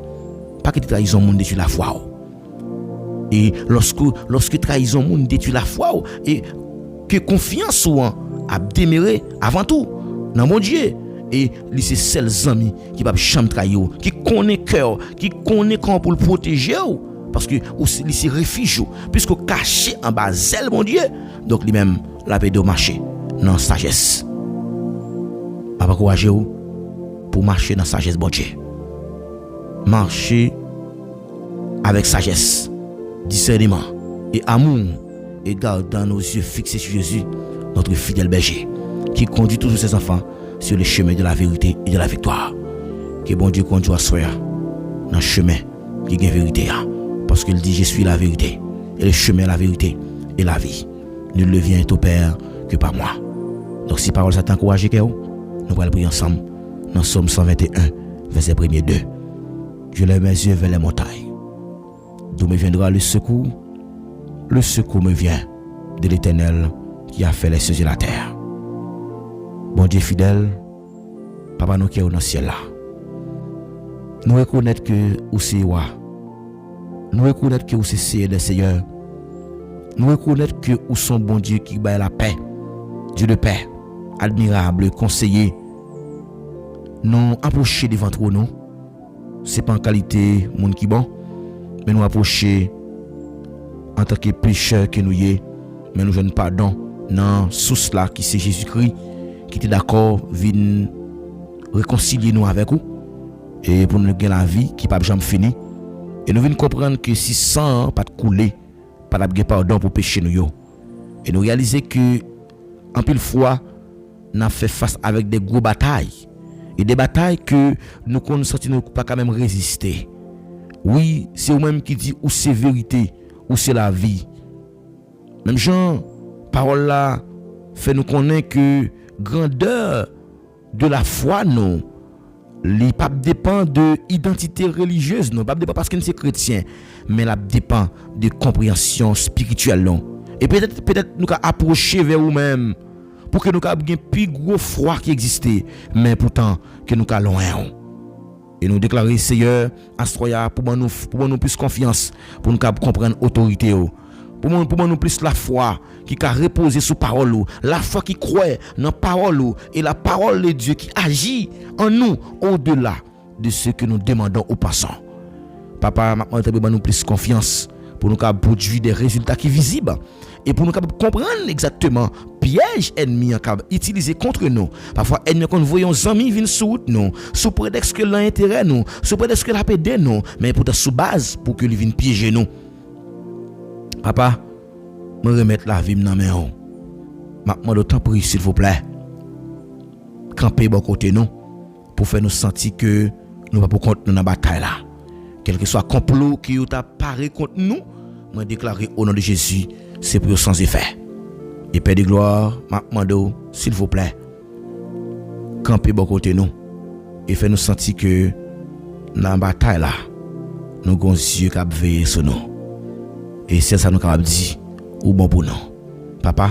pas quitter trahison monde détruire la foi et lorsque trahison monde détruit la foi et que confiance ou a démarré avant tout dans mon Dieu et c'est seuls amis qui va jamais trahir qui connaît cœur qui connaît comment pour le protéger parce que c'est refuge puisque caché en bas zèle mon Dieu donc lui même la paix de marcher dans sagesse pas encourager pour marcher dans sagesse bon Dieu marcher avec sagesse discernement et amour et gardant nos yeux fixés sur Jésus notre fidèle berger qui conduit tous ses enfants sur le chemin de la vérité et de la victoire. Que bon Dieu conduise à soi dans le chemin qui est la vérité. Parce qu'il dit je suis la vérité et le chemin la vérité et la vie. Nul ne vient au Père que par moi. Donc si parole ça t'encourage, nous allons prier ensemble dans Somme 121, verset 1er 2. Je lève mes yeux vers les montagnes. D'où me viendra le secours? Le secours me vient de l'Éternel qui a fait les cieux et la terre. Bon Dieu fidèle, Papa nous qui est dans le ciel là. Nous reconnaissons que vous c'est roi. Nous reconnaissons que vous c'est Seigneur des seigneurs. Nous reconnaissons que vous sont bon Dieu qui baille la paix. Dieu de paix, admirable, conseiller. Nous approcher devant nous. C'est pas en qualité monde qui bon, mais nous approcher en tant que pécheurs que nous y, mais nous jeune pardon dans source là qui c'est Jésus-Christ qui était d'accord venir réconcilier nous avec vous et pour nous gagner la vie qui pas jamais fini et nous venons comprendre que si sang pas de couler pas de pardon pour pécher nous yo et nous réaliser que en pile fois n'a fait face avec des gros batailles et des batailles que nous connaissons nous pas quand même résister Oui, c'est vous-même qui dit ou c'est vérité, ou c'est la vie. Même Jean, parole là, fait nous connaître que grandeur de la foi, non, les papes dépend de identité religieuse, non, pas dépend parce que c'est chrétien, mais la dépend de compréhension spirituelle, non. Et peut-être nous qu'à approcher vers vous-même pour que nous ayons plus gros foi qui existait, mais pourtant que nous allons loin. Et nous déclarer Seigneur Astroya pour nous plus confiance, pour nous comprendre autorité, pour nous plus la foi qui a reposé sur parole, la foi qui croit dans parole et la parole de Dieu qui agit en nous au-delà de ce que nous demandons aux passants. Papa, maintenant nous plus confiance pour nous produire des résultats qui visibles et pour nous comprendre exactement piège ennemi utilisé contre nous. Parfois ennemi quand nous voyons amis viennent sur route nous, sous prétexte que l'intérêt nous, sous prétexte que la paix nous, mais pourtant sous base pour que ils viennent piéger nous. Papa, me remettre la vie dans mes mains. Maintenant d'autant prie s'il vous plaît. Camper bon côté nous pour faire nous sentir que nous pas pour compte nous dans bataille là. Quel que soit complot qui t'a paré contre nous, moi déclarer au nom de Jésus, c'est pour sans effet. Et Père de gloire, maintenant s'il vous plaît, camper bon côté nous et faire nous sentir que dans la bataille là, nous avons yeux qui veillent sur nous. Et c'est ça nous capable dire ou bon pour nous. Papa,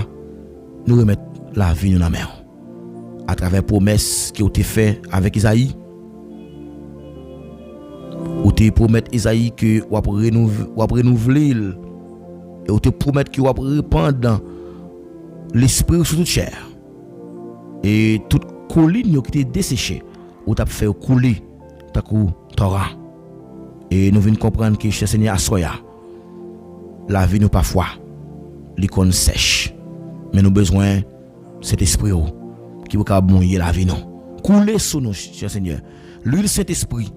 nous remettre la vie dans la main. À travers promesses qui ont été faites avec Isaïe. Ou te promettre Isaïe que ou renouveler et ou te promettre que ou répandre l'esprit sur toute chair. Et toute colline qui était desséchée, ou t'a fait couler ta coup Torah. Et nous venons comprendre que cher Seigneur Assoya, la vie nous parfois l'icône sèche, mais nous besoin cet esprit qui va mouiller la vie nous, couler sur nous, cher Seigneur. L'huile Saint-Esprit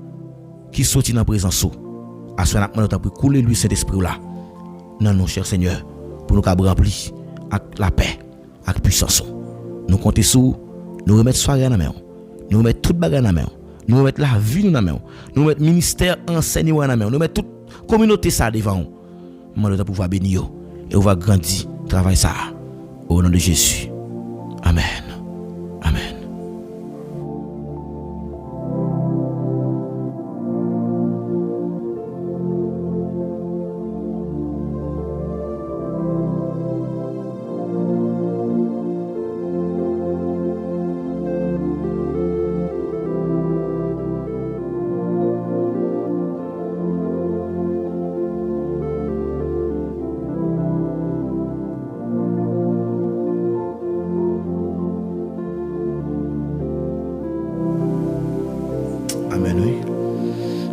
qui sortit dans la présence à ce moment nous avons couler l'huile Saint-Esprit là dans nous, cher Seigneur, pour nous remplir avec la paix, avec puissance. Nous comptons sur nous remettre soirée dans la main, nous remettre toute bagarre dans la main, nous remettre la vie dans la main, nous remettre ministère enseignement dans la main, nous remettre toute communauté ça devant. Nous allons pouvoir bénir et on va grandir, travailler ça au nom de Jésus. Amen. Amen.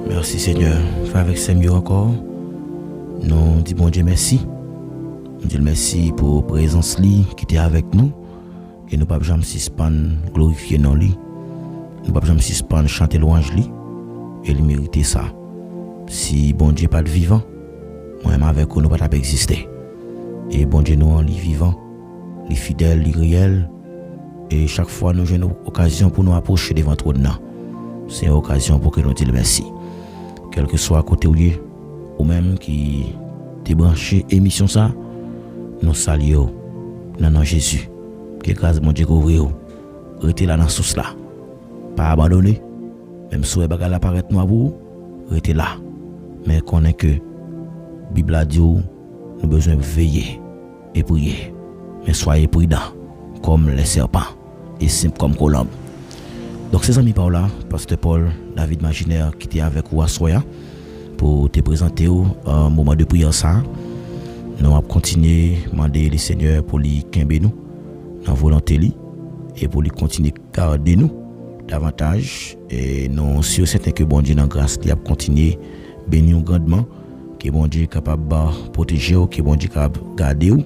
Merci Seigneur, fais avec Seigneur encore. Nous disons bon Dieu merci. Nous disons merci pour la présence qui était avec nous. Et nous ne pouvons jamais suspendre glorifier nos lits. Nous ne pouvons jamais suspendre chanter louange li. Et il mérite ça. Si bon Dieu pas de vivant, moi-même avec nous, nous ne pouvons pas exister. Et bon Dieu nous en lit vivant, les fidèles, les réels. Et chaque fois nous avons une occasion pour nous approcher devant toi. C'est une occasion pour que nous disions merci. Quel que soit à côté ou même qui t'es branché émission ça, nous saluons dans nom Jésus. Que grâce mon Dieu couvre restez là dans sous là. Pas abandonner. Même si les bagages apparaissent noir pour restez là. Mais connaît que Bible a dit nous besoin de veiller et prier. Mais soyez prudents comme les serpents et simples comme colombes. Donc ces amis par là, Pasteur Paul, David Maginaire qui était avec vous à Soya pour te présenter un moment de prière ça. Nous allons continuer à demander le Seigneur pour lui camber nous dans volonté et pour lui continuer à garder nous davantage et nous sommes certains que bon Dieu dans grâce il a continué bénir grandement que bon Dieu est capable de protéger que bon Dieu est capable de garder nous.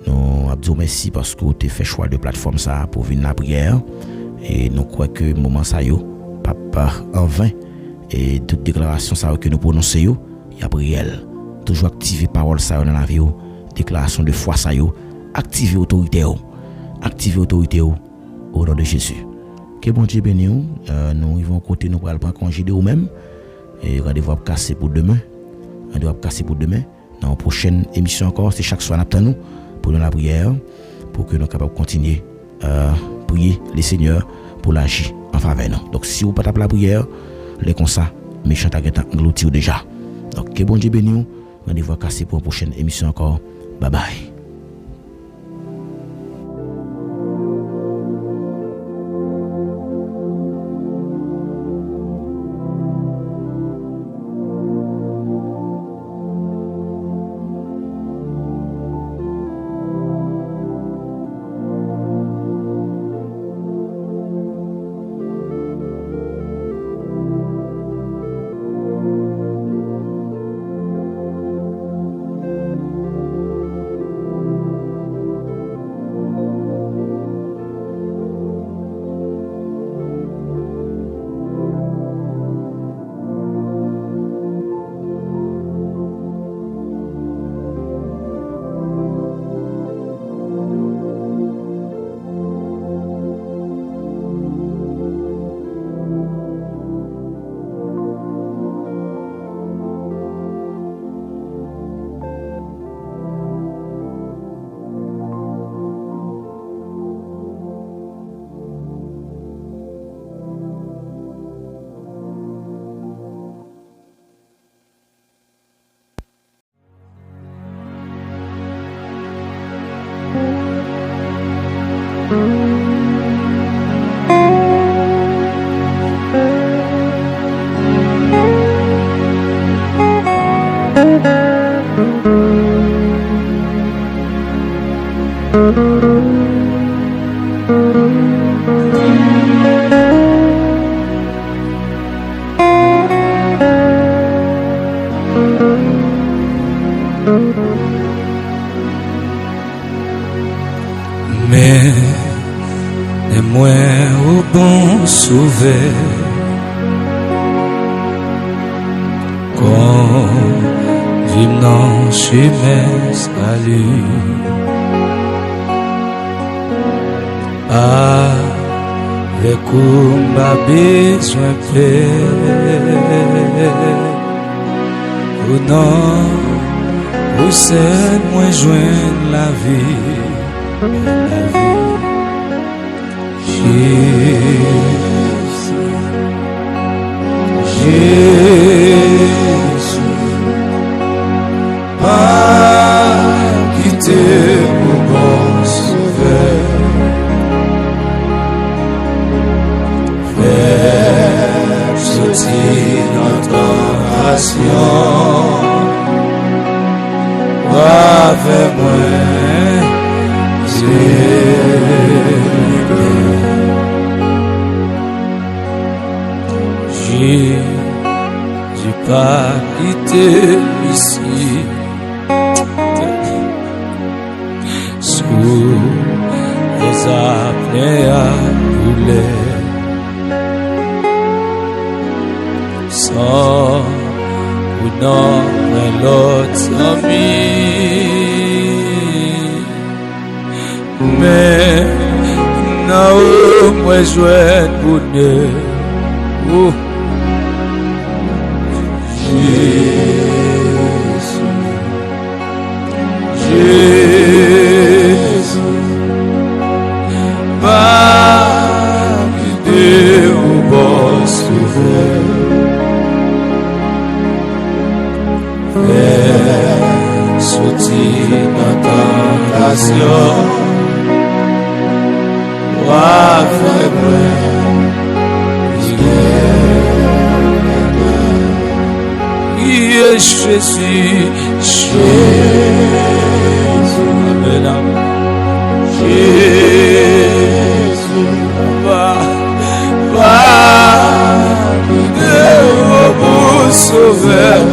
Nous avons merci parce que tu as fait choix de plateforme ça pour venir la prière. Et nous croyons que le moment ça yo pas en vain et toute déclaration ça que nous prononçons yo y a réel toujours activer parole ça dans la vie déclaration de foi ça yo activer autorité au nom de Jésus. Que bon Dieu bénisse nous vont côté nous pour prendre congé de nous-mêmes Et rendez-vous à casser pour demain. Rendez-vous à casser pour demain. Dans la prochaine émission encore, c'est chaque soir nous pour la prière, pour que nous soyons capables de continuer à prier les seigneurs pour l'agir en faveur. Donc si vous ne pas la prière, les comme ça, méchant à englouti déjà. Donc que bon Dieu bénisse. Rendez-vous à casser pour une prochaine émission encore. Bye bye. Mais moi au bon sauvé quand vim dans chemin salut avec où m'a besoin paix ou non ou c'est moi joindre la vie. Jésus, pas quitter mon bon sauveur, faire sortir notre tentation, va vers moi. J'ai pas quitté ici sous les apnées à brûler sans ou non l'autre ami. Mais non, moi je vais bonheur. Jésus, va guider au bon sauveur, faire sortir notre tentation. Jésus, Jésus, va guider au bon sauveur,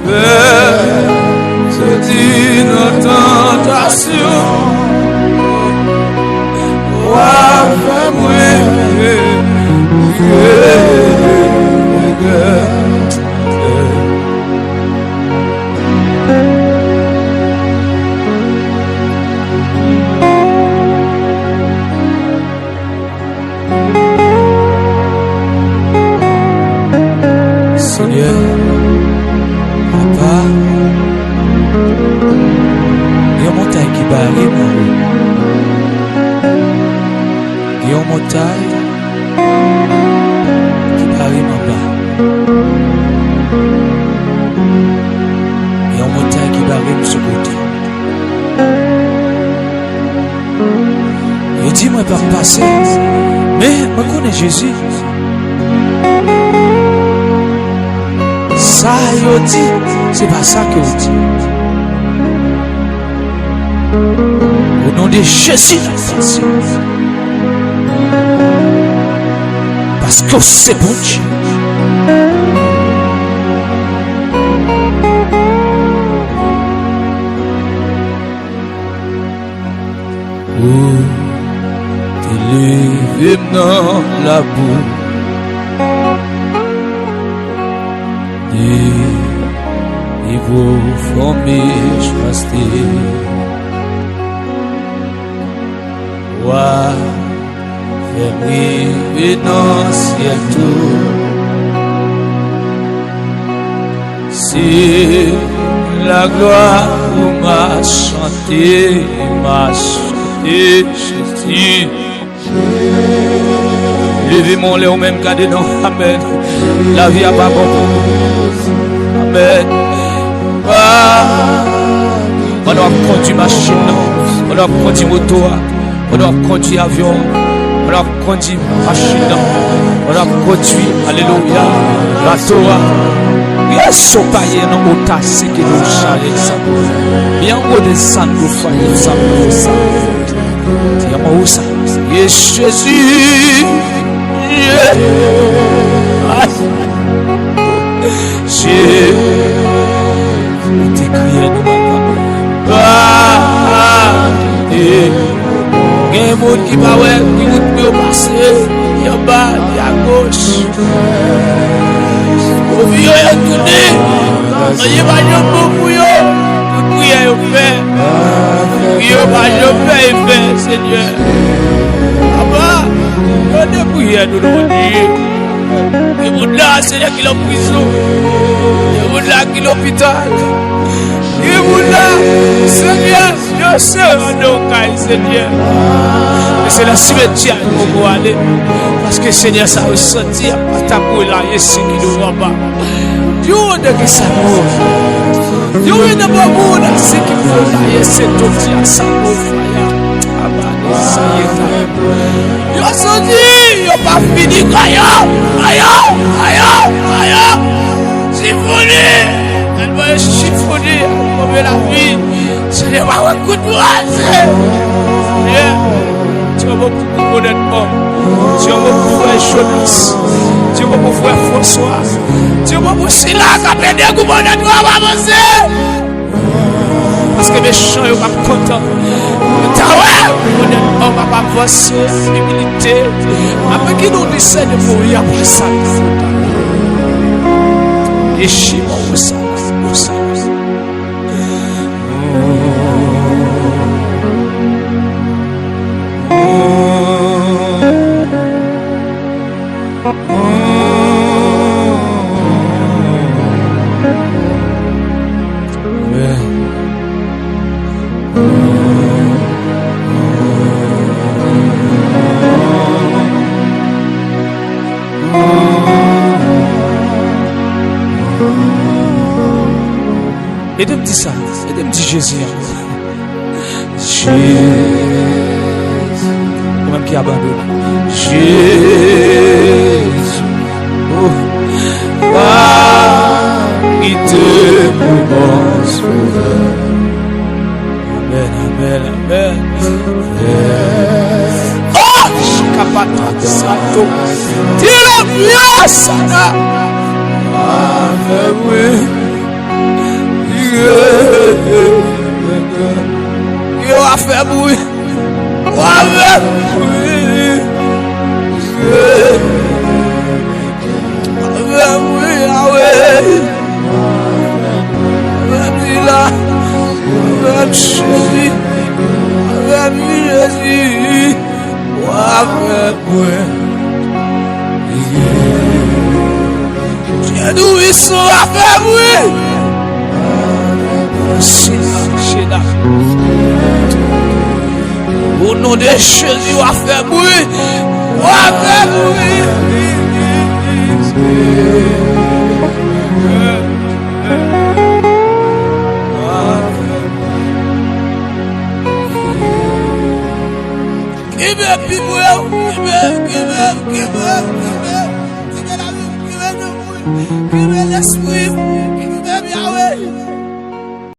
faire sortir notre tentation. Papa, il y a une montagne qui barre en haut. Il y a une montagne qui barre en bas. Il y a une montagne qui barre de ce côté. Il dit, moi, je ne vais pas passer. Mais je connais Jésus. Ça, il dit, c'est pas ça que vous dit. Au nom de Jésus, parce que c'est bon Dieu. Oh, t'es levé dans la boue. Et vous formez choisir. Wa fermez dans ciel tout. C'est la gloire où m'a chanté Jésus. Levez mon lait au même cas dedans. Amen. La vie a pas bon. Amen. On doit conduire machine, on doit conduire moto, on doit conduire avion, on doit conduire machine, on doit conduire, alléluia, bateau. Bien sopayer dans le tasse qui nous charge ça. Bien au descendre au foyer, ça. Tiens-moi où ça? Jésus. J'ai crié de il y a un monde qui va ouais, qui peut passer, il y a bas, il y a gauche. Au vieux, il y a tourné. Il y a pas de beaucoup, il y a prière, il fait. Il y a pas de fait, Seigneur. Papa, il y a des prières, nous devons dire. Il y a là, Seigneur, qui est en prison. Il y a là, qui est l'hôpital. Il y a là, Seigneur, je sais, Seigneur. Et c'est la cimetière où on va aller. Parce que Seigneur, ça va sortir. Ta boule là, il y a ce qui nous va pas. Dieu, on a que ça mouille. Dieu, on a pas mouille là, ce qui nous va là, il y a ce qui nous ça mouille. Ça y est. Il a sorti, il n'a pas fini. Aïe. Chiffonné. Elle va chiffonner. On veut la vie. C'est des marques de courage. Tu vas beaucoup pour notre homme. Tu vas beaucoup pour Jonas. Tu vas beaucoup pour François. Tu vas beaucoup pour Sila. Quand tu es dégoûté, tu vas avancer. Parce que mes chants ne sont pas contents. Tu on va pas avancer. Humilité. Après qu'il nous décide de mourir après ça. Et chez moi, ça. Et de me dire ça, et de me dire Jésus. Jésus. Même qui abandonne. Jésus. Oh. Qui te commence. Amen. Oh! Chikapata Sato. Tira bien sana. Amen. Yo a fait bruit. son a fait bruit. C'est là. Au nom de Jésus, on a fait bruit. On a fait bruit. Give me people, give me l'esprit.